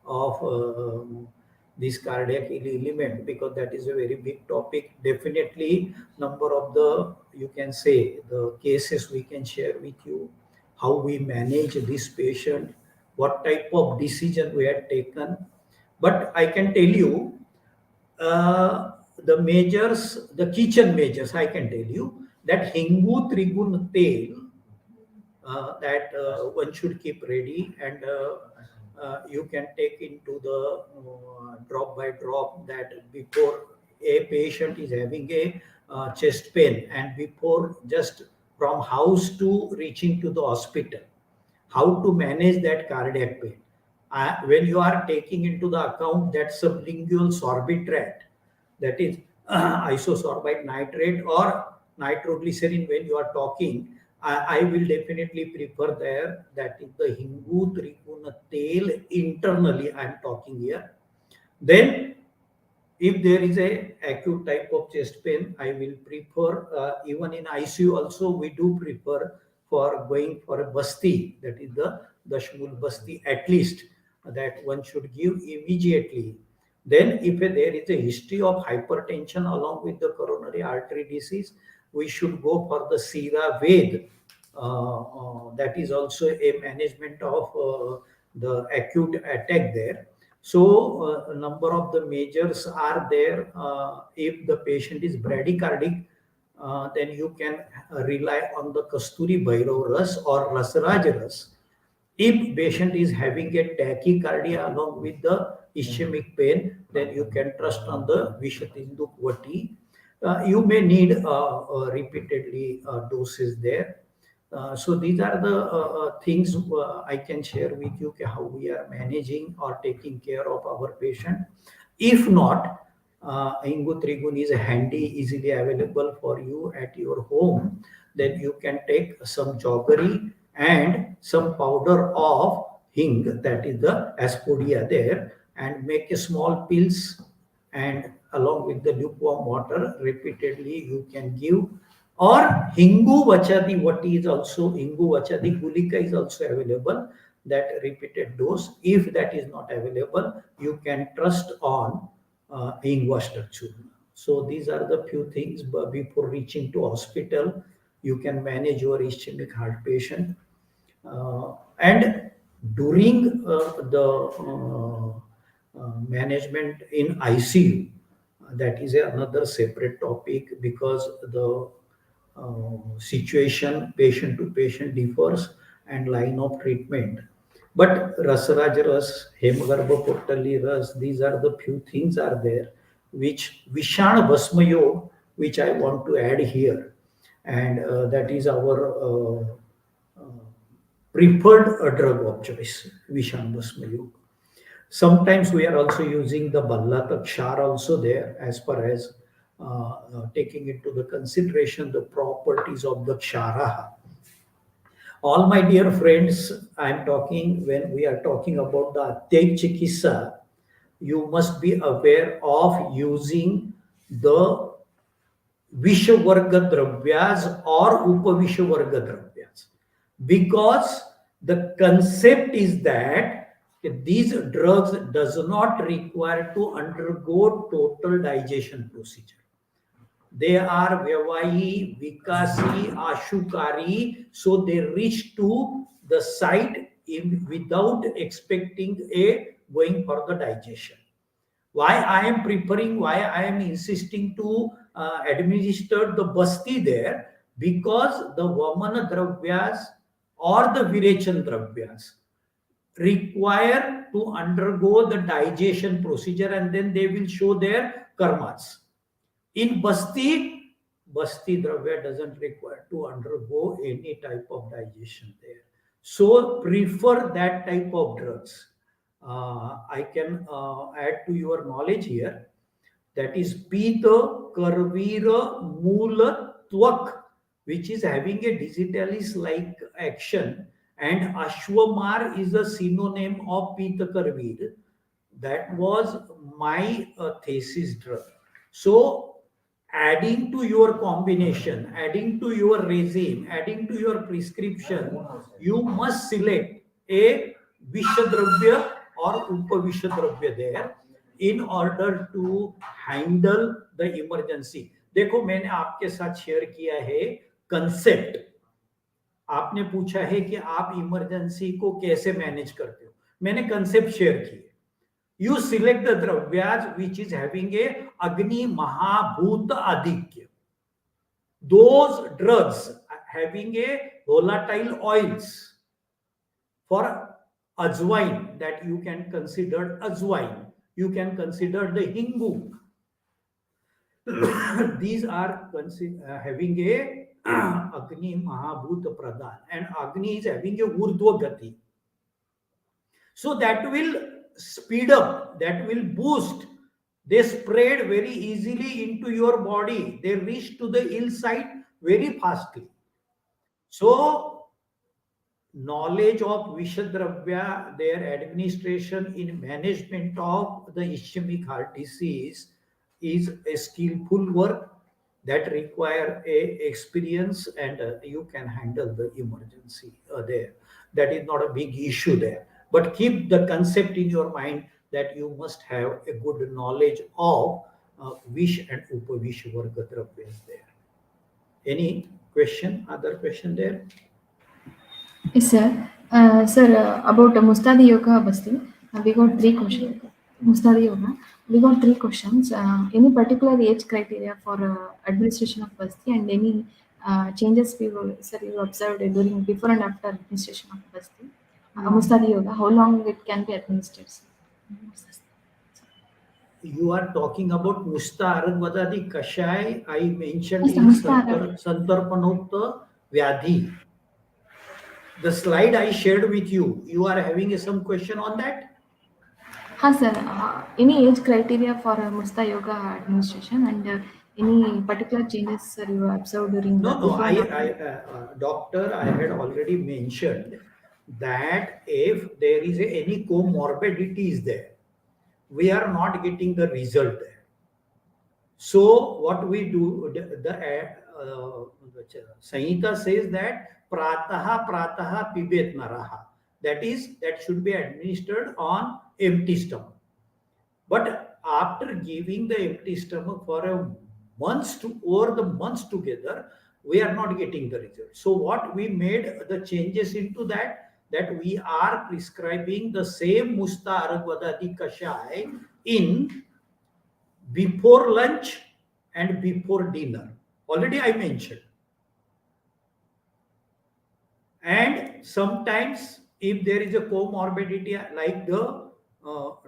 S8: of this cardiac element, because that is a very big topic. Definitely, number of the, you can say, the cases we can share with you, how we manage this patient, what type of decision we had taken. But I can tell you the measures, the kitchen measures, I can tell you that Hingu Trigun Tel that one should keep ready, and you can take into the drop by drop that before a patient is having a chest pain, and before just from house to reaching to the hospital, how to manage that cardiac pain. When you are taking into the account that sublingual sorbitrat, that is isosorbide nitrate or nitroglycerin, when you are talking, I will definitely prefer there that is the Hingu Trikuna tail internally I am talking here. Then if there is a acute type of chest pain, I will prefer, even in ICU also, we do prefer for going for a basti, that is the Dashmul basti at least, that one should give immediately. Then if there is a history of hypertension along with the coronary artery disease, we should go for the Sira Ved. That is also a management of the acute attack there. So, a number of the measures are there. If the patient is bradycardic, then you can rely on the Kasturi Bhairav Ras or Rasraj Ras. If patient is having a tachycardia along with the ischemic pain, then you can trust on the Vishatinduk Vati. You may need repeatedly doses there. So these are the things I can share with you, how we are managing or taking care of our patient. If not, Ingu Trigun is handy, easily available for you at your home. Then you can take some jaggery and some powder of hing, that is the aspodia there, and make a small pills, and along with the lukewarm water repeatedly you can give. Or Hingu Vachadi, what is also Hingu Vachadi Gulika is also available, that repeated dose. If that is not available, you can trust on Ingvastar Churna. So these are the few things, but before reaching to hospital, you can manage your ischemic heart patient. And during the management in ICU, that is another separate topic, because the situation patient to patient differs and line of treatment. But Rasaraj Ras, Hemagarbha Portali Ras, these are the few things are there, which Vishana Bhasma Yog, which I want to add here. And that is our preferred drug of choice, Vishana Bhasma Yog. Sometimes we are also using the Ballata Kshar also there, as far as taking into the consideration the properties of the Kshara. All my dear friends, I am talking, when we are talking about the Atyai Chikisa, you must be aware of using the Vishavarga Dravyas or Upavishavarga Dravyas, because the concept is that these drugs does not require to undergo total digestion procedure. They are Vyavahi, Vikasi, Ashukari, so they reach to the site without expecting a going for the digestion. Why I am preparing, why I am insisting to administer the basti there, because the Vamana Dravyas or the Virechan Dravyas require to undergo the digestion procedure, and then they will show their karmas. In Basti Dravya doesn't require to undergo any type of digestion there. So prefer that type of drugs. I can add to your knowledge here. that is Pita, Karvira, Mula, Twak, which is having a digitalis like action, and Ashwamar is a synonym of Pita Karvir. That was my thesis drug. So, adding to your combination, adding to your regime, adding to your prescription, you must select a Vishadravya or Upavishadravya there in order to handle the emergency. देखो मैंने आपके साथ share किया है concept. आपने पूछा है कि आप इमरजेंसी को कैसे मैनेज करते हो. मैंने कंसेप्ट शेयर किए. You select the dravyas which is having a Agni Mahabhuta Adikya. Those drugs having a volatile oils for ajwain, that you can consider ajwain. You can consider the hingu. These are having a Agni Mahabhuta Pradhan, and Agni is having a Urdhva Gati. So that will speed up, that will boost. They spread very easily into your body. They reach to the ill site very fastly. So, knowledge of Vishadravya, their administration in management of the ischemic heart disease is a skillful work that require a experience, and you can handle the emergency there. That is not a big issue there. But keep the concept in your mind that you must have a good knowledge of Vish and Upavish Varga Dravyas there. Any question? Other question there?
S6: Yes, sir. Sir, about Mustadi Yoga Basti, we got three questions. Mustadi Yoga, we got three questions. Any particular age criteria for administration of Basti, and any changes we will, sir, you observed during before and after administration of Basti? Mustadi Yoga, how long it can be administered? Sir?
S8: You are talking about Mustaragvadadi Kashai. I mentioned
S6: Yes,
S8: in
S6: Mustarag.
S8: Santarpanokta Vyadhi. The slide I shared with you, you are having some question on that?
S6: Sir. Any age criteria for Musta Yoga administration, and any particular changes, sir, you observed during the
S8: No,
S6: before and after?
S8: doctor, I had already mentioned that if there is any comorbidities there, we are not getting the result there. So what we do, the Sanhita says that prataha pibet naraha. That is, that should be administered on empty stomach. But after giving the empty stomach for a months to over the months together, we are not getting the result. So what we made the changes into that we are prescribing the same Musta Aragvadati Kashai in before lunch and before dinner. Already I mentioned. And sometimes if there is a comorbidity like the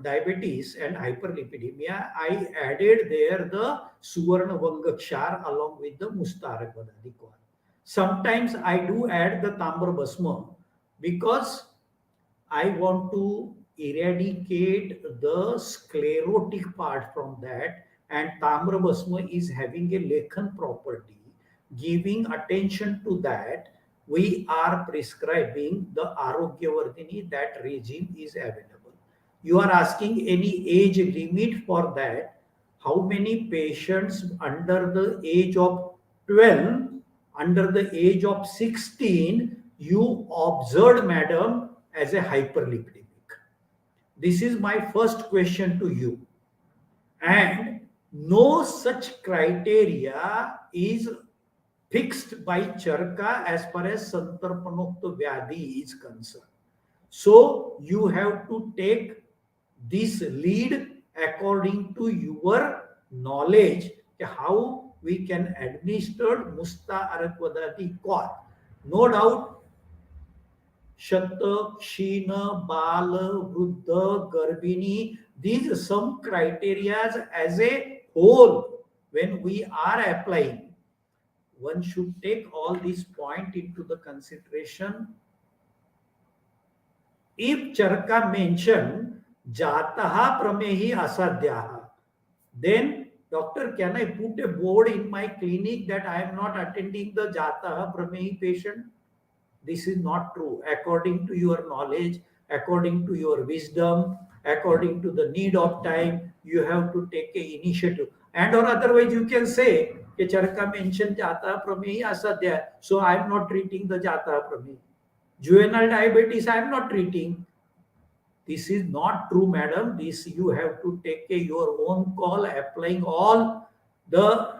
S8: diabetes and hyperlipidemia, I added there the Suvarna Vangakshar along with the Mustarak Vadadikwa. Sometimes I do add the Tamra Basma because I want to eradicate the sclerotic part from that, and Tamra Basma is having a Lekhan property. Giving attention to that, we are prescribing the Arogyavardhini, that regime is available. You are asking any age limit for that. How many patients under the age of 12, under the age of 16, you observed, madam, as a hyperlipidemic? This is my first question to you. And no such criteria is fixed by Charka as far as Santarpanokta Vyadhi is concerned. So you have to take this lead according to your knowledge how we can administer Musta Arakvadati Kaur. No doubt Shatak, Kshina, Bala, Vruddha, Garbhini, these are some criteria as a whole when we are applying. One should take all these points into the consideration. If Charka mentioned Jataha Pramehi Asadhyaha, then Doctor, can I put a board in my clinic that I am not attending the Jataha Pramehi patient? This is not true. According to your knowledge, according to your wisdom, according to the need of time, you have to take a initiative. And or otherwise you can say, कि चरका mentioned Jataha Pramehi asadya, so I am not treating the Jataha Pramehi. Juvenile diabetes I am not treating. This is not true, madam. This you have to take your own call, applying all the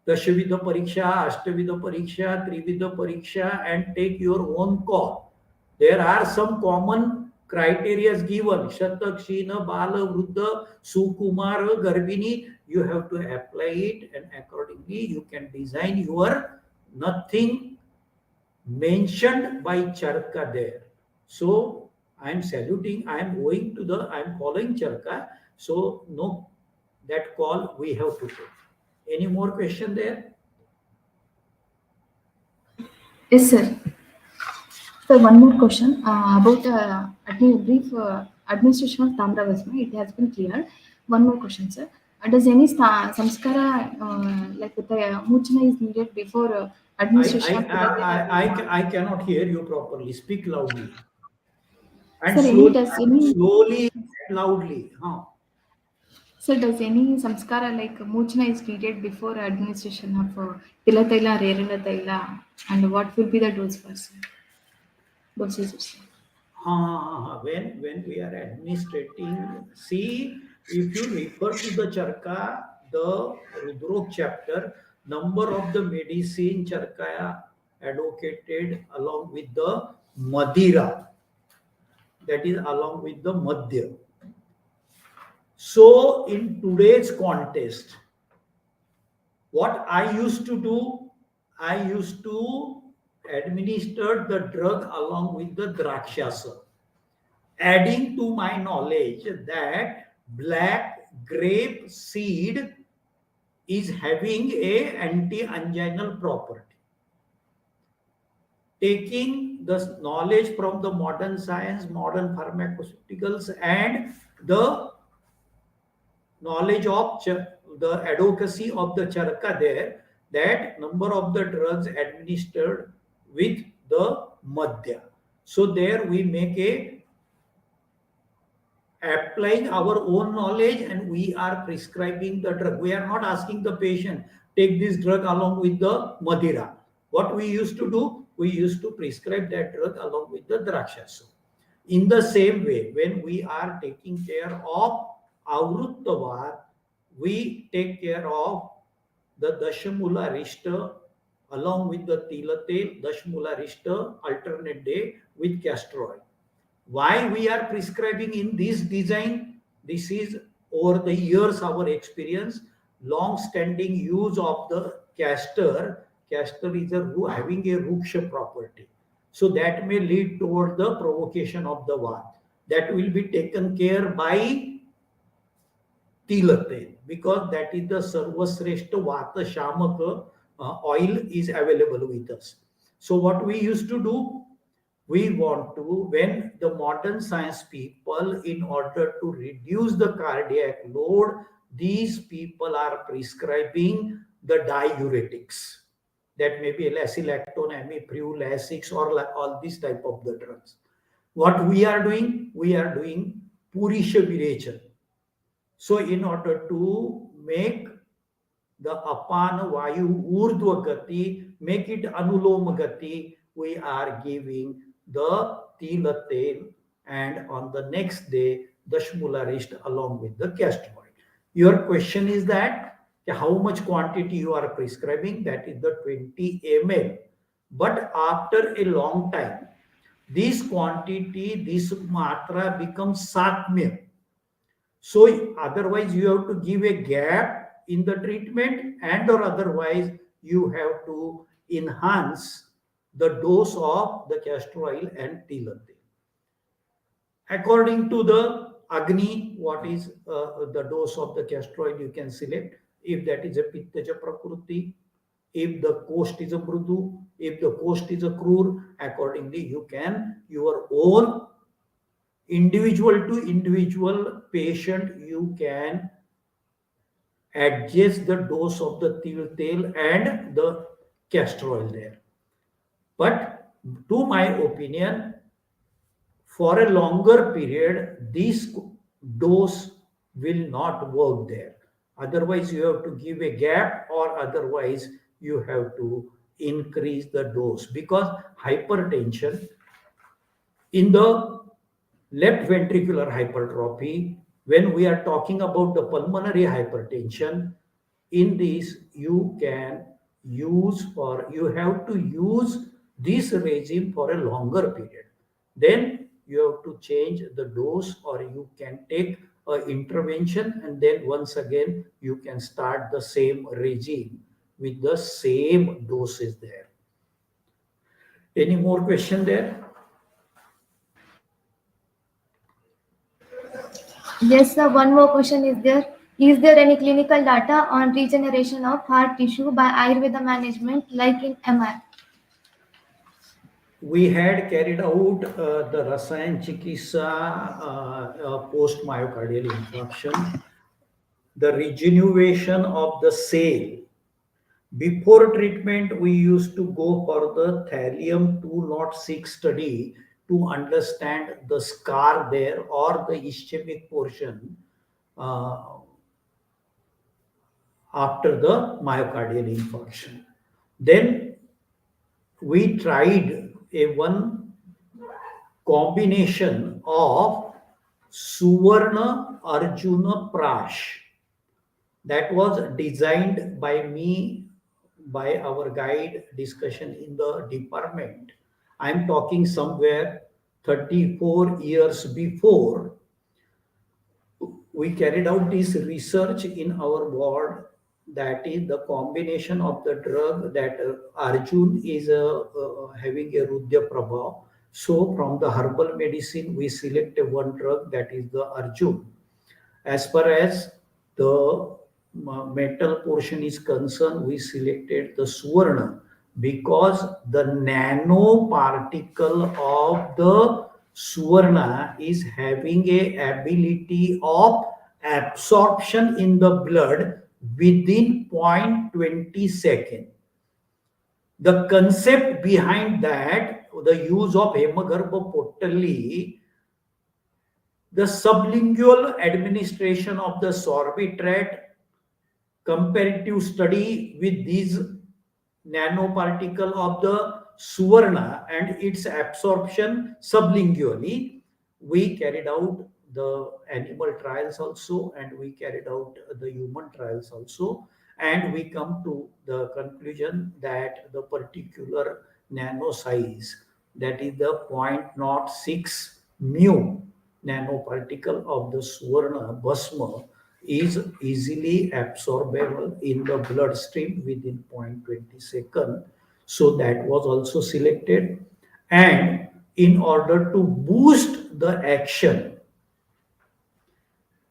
S8: Dashvidha Pariksha, Ashtavidha Pariksha, Trividha Pariksha, and take your own call. There are some common criteria given. Shatak, Shina, Bala, Vruddha, Sukumara, Garbhini. You have to apply it, and accordingly you can design your nothing mentioned by Charka there. So I am saluting, I am going to the, I am following Charka. So no, that call we have to take. Any more question there?
S6: Yes, sir. So one more question about brief administration of Tamravasma. It has been clear. One more question, sir. Does any samskara like with the muchana is needed before administration of
S8: I cannot hear you properly. Speak loudly. And
S6: Sir, any does any
S8: slowly and loudly. Huh?
S6: sir, does any samskara like muchana is needed before administration of tila taila, rerala taila, and what will be the dose for sir? Dosages.
S8: When we are administrating, see, if you refer to the Charka, the Rudrok chapter, number of the medicine Charka advocated along with the Madira, that is along with the Madhya. So in today's context, what I used to do, I used to administer the drug along with the Drakshasa, adding to my knowledge that black grape seed is having a anti-anginal property. Taking the knowledge from the modern science, modern pharmaceuticals, and the knowledge of the advocacy of the Charka there, that number of the drugs administered with the Madhya. So there we make a applying our own knowledge, and we are prescribing the drug. We are not asking the patient, take this drug along with the Madira. What we used to do, we used to prescribe that drug along with the Drakshasa. In the same way, when we are taking care of Avruttavar, we take care of the Dashamula Rishta along with the Tilatel, Dashamula Rishta alternate day with castor oil. Why we are prescribing in this design? This is over the years our experience, long standing use of the castor. Castor is having a ruksha property, so that may lead toward the provocation of the vat. That will be taken care by Tilatel, because that is the Sarvasreshta Vata Shamaka oil is available with us. So what we used to do, we want to, when the modern science people, in order to reduce the cardiac load, these people are prescribing the diuretics. That may be lacilactone, lasix, or all these type of the drugs. What we are doing Purisha Virechan. So in order to make the apana vayu urdhva gati, make it anuloma gati, we are giving the tilatel, and on the next day dashmula rest along with the castor oil. Your question is that how much quantity you are prescribing? That is the 20 ml. But after a long time, this quantity, this matra becomes satmya. So otherwise you have to give a gap in the treatment, and or otherwise you have to enhance the dose of the castor oil and tilatel. According to the Agni, what is the dose of the castor oil you can select. If that is a Pittaja Prakruti, if the coast is a Mrudu, if the coast is a Krur, accordingly you can, your own individual to individual patient, you can adjust the dose of the til tail and the castor oil there. But to my opinion, for a longer period, this dose will not work there. Otherwise, you have to give a gap, or otherwise, you have to increase the dose, because hypertension in the left ventricular hypertrophy, when we are talking about the pulmonary hypertension, in this you can use, or you have to use this regime for a longer period. Then you have to change the dose, or you can take a intervention, and then once again you can start the same regime with the same doses there. Any more question there?
S7: Yes, sir. One more question is there. Is there any clinical data on regeneration of heart tissue by Ayurveda management, like in MI?
S8: We had carried out the Rasayan Chikitsa post myocardial infarction, the regeneration of the cell. Before treatment, we used to go for the thallium 206 study to understand the scar there, or the ischemic portion uh, after the myocardial infarction. Then we tried a one combination of Suvarna Arjuna Prash that was designed by me, by our guide discussion in the department. I'm talking somewhere 34 years before. We carried out this research in our ward, that is the combination of the drug that Arjun is having a Rudya Prabha. So from the herbal medicine, we selected one drug, that is the Arjun. As far as the metal portion is concerned, we selected the Suvarna, because the nanoparticle of the Suvarna is having a ability of absorption in the blood within 0.20 second. The concept behind that, the use of Hemagarbha Potali, the sublingual administration of the sorbitrat, comparative study with these nanoparticle of the Suvarna and its absorption sublingually, we carried out the animal trials also, and we carried out the human trials also, and we come to the conclusion that the particular nano size, that is the zero point zero 0.06 mu nanoparticle of the Suvarna Bhasma, is easily absorbable in the bloodstream within 0.20 second. So that was also selected. And in order to boost the action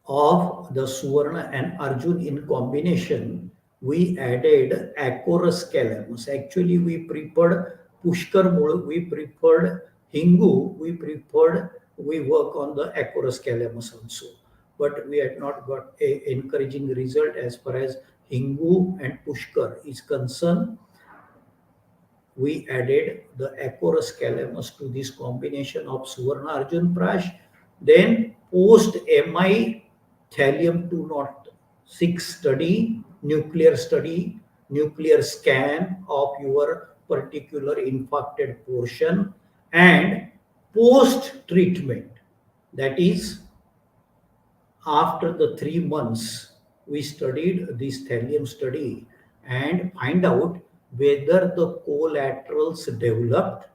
S8: of the Suvarna and Arjun in combination, we added Acorus calamus. Actually, we preferred Pushkar Mul, we preferred Hingu, we work on the Acorus calamus also. But we had not got a encouraging result as far as Hingu and Pushkar is concerned. We added the Acorus calamus to this combination of Suvarna Arjun Prash. Then post MI thallium 206 study, nuclear scan of your particular infarcted portion, and post treatment, that is after the 3 months, we studied this thallium study and find out whether the collaterals developed,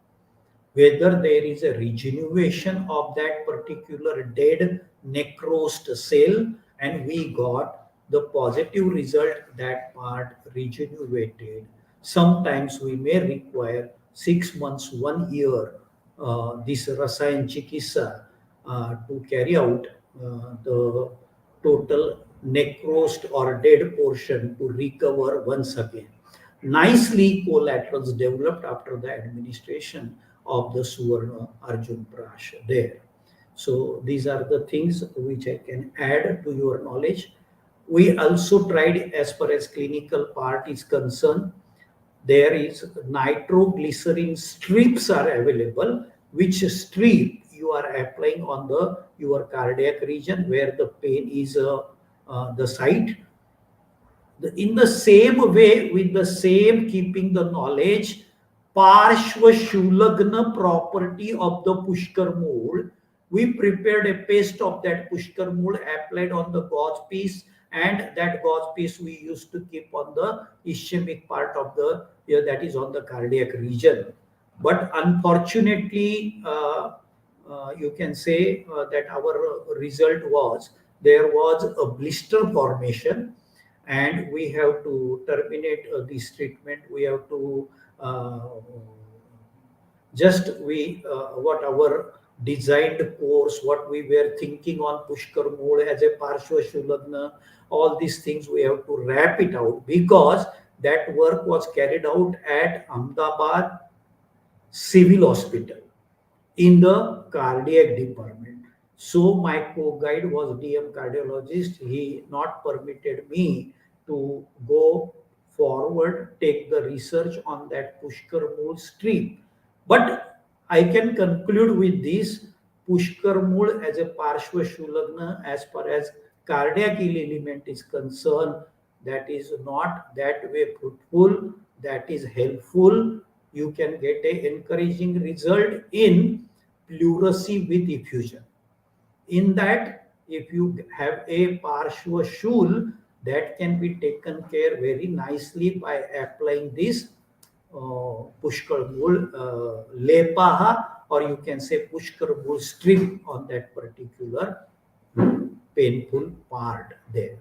S8: whether there is a regeneration of that particular dead necrosed cell, and we got the positive result that part regenerated. Sometimes we may require 6 months, 1 year, this Rasayan Chikitsa to carry out the total necrosed or dead portion to recover once again. Nicely, collaterals developed after the administration of the Suvarna Arjun Prash there. So these are the things which I can add to your knowledge. We also tried, as far as clinical part is concerned, there is nitroglycerin strips are available, which strip you are applying on the your cardiac region where the pain is the site. In the same way, with the same keeping the knowledge, Parshvashulagna property of the Pushkar mold, we prepared a paste of that Pushkar mold applied on the gauze piece, and that gauze piece we used to keep on the ischemic part of the ear, that is on the cardiac region. But unfortunately, you can say that our result was there was a blister formation, and we have to terminate this treatment. We have to uh, just we what our designed course, what we were thinking on Pushkar mode as a Parshva Shulagna, all these things we have to wrap it out, because that work was carried out at Ahmedabad Civil Hospital in the cardiac department. So my co-guide was DM cardiologist. He not permitted me to go forward, take the research on that Pushkar Mool stream. But I can conclude with this: Pushkar Mool as a Parshva Shulagna, as far as cardiac element is concerned, that is not that way fruitful, that is helpful. You can get a encouraging result in pleurisy with effusion. In that, if you have a Parshva shul, that can be taken care very nicely by applying this Pushkar Mul Lepaha, or you can say Pushkar Mul strip on that particular painful part there.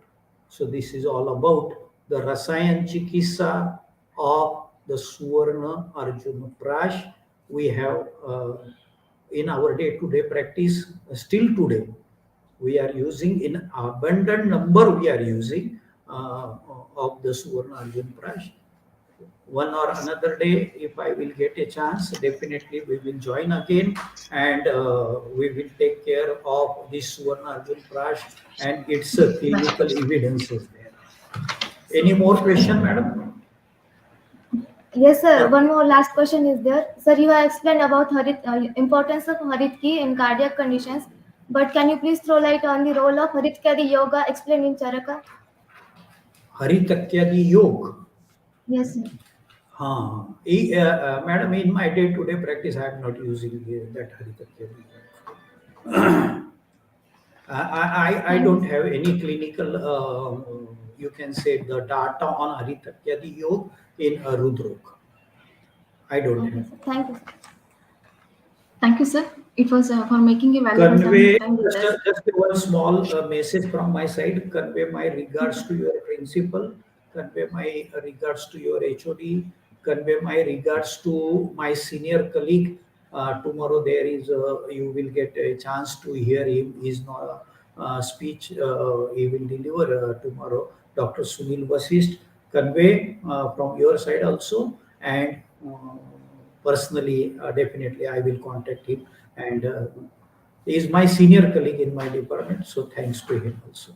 S8: So this is all about the Rasayan Chikisa of the Suvarna Arjuna Prash. We have in our day-to-day practice still today. We are using in abundant number. We are using of the Suvarna Arjuna Prash. One or another day, if I will get a chance, definitely we will join again, and we will take care of this Suvarna Arjun Prash and its clinical evidences there. Any more question, madam?
S7: Yes, sir.
S8: Or
S7: One more last question is there. Sir, you have explained about importance of Harit Ki in cardiac conditions, but can you please throw light on the role of Harit Kyadi Yoga explained in Charaka?
S8: Haritakyadi Yog.
S7: Yes, sir.
S8: Madam, in my day-to-day practice, I am not using that Haritakyadi Yog. I
S7: Thank you,
S8: don't
S7: sir.
S8: have any clinical, you can say, the data on Haritakyadi Yog in Rudrok. I don't
S7: Okay,
S8: have.
S7: sir. Thank you, sir.
S6: Thank you, sir. It was for making a valuable
S8: Convey
S6: time with us.
S8: just one small message from my side. Convey my regards to your principal. Convey my regards to your HOD. Convey my regards to my senior colleague. Tomorrow there is you will get a chance to hear him. His speech he will deliver tomorrow. Dr. Sunil Vasist. Convey from your side also, and personally, definitely I will contact him, and he is my senior colleague in my department, so thanks to him also.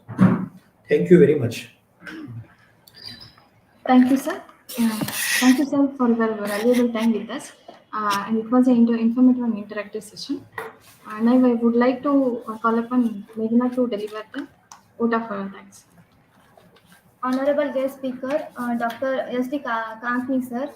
S8: Thank you very much.
S6: Thank you, sir. Thank you, sir, for your valuable time with us. And it was an informative and interactive session. Now I would like to call upon Meghna to deliver the vote of thanks.
S7: Honorable guest speaker, Dr. S.D. Kankni, sir,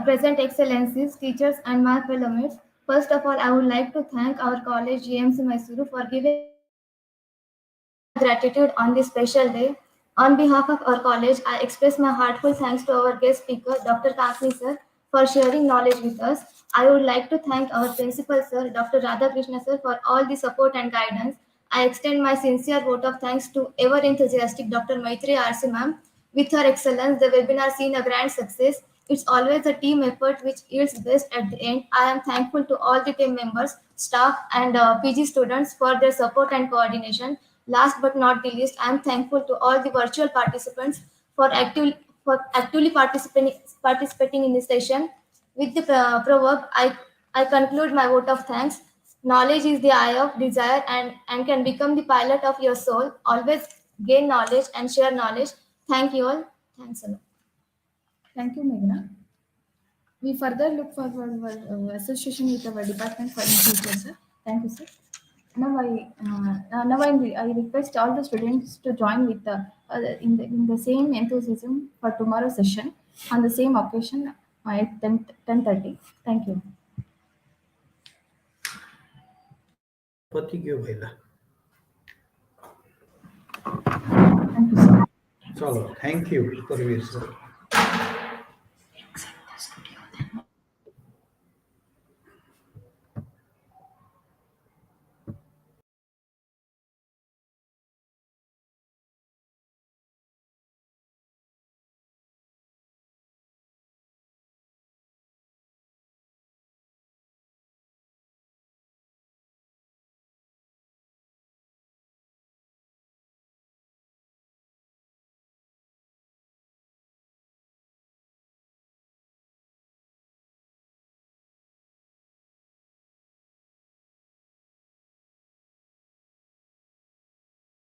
S7: present excellencies, teachers, and my fellow mates. First of all, I would like to thank our college GMC Mysuru for giving us the opportunity to express my gratitude on this special day. On behalf of our college, I express my heartfelt thanks to our guest speaker, Dr. Kankni, sir, for sharing knowledge with us. I would like to thank our principal, sir, Dr. Radhakrishna, sir, for all the support and guidance. I extend my sincere vote of thanks to ever enthusiastic Dr. Maitri RC ma'am. With her excellence, the webinar seen a grand success. It's always a team effort which yields best at the end. I am thankful to all the team members, staff, and PG students for their support and coordination. Last but not the least, I am thankful to all the virtual participants for actively participating in this session. With the proverb, I conclude my vote of thanks. Knowledge is the eye of desire and can become the pilot of your soul. Always gain knowledge, and share knowledge. Thank you all. Thanks a lot.
S6: Thank you, Meghna. We further look forward for association with our department for in future, sir. Thank you, sir. Now I request all the students to join with in the same enthusiasm for tomorrow's session on the same occasion at 10:30. Thank you.
S8: पति क्यों भैला
S6: Thank you, sir.
S8: चलो thank you Parveer sir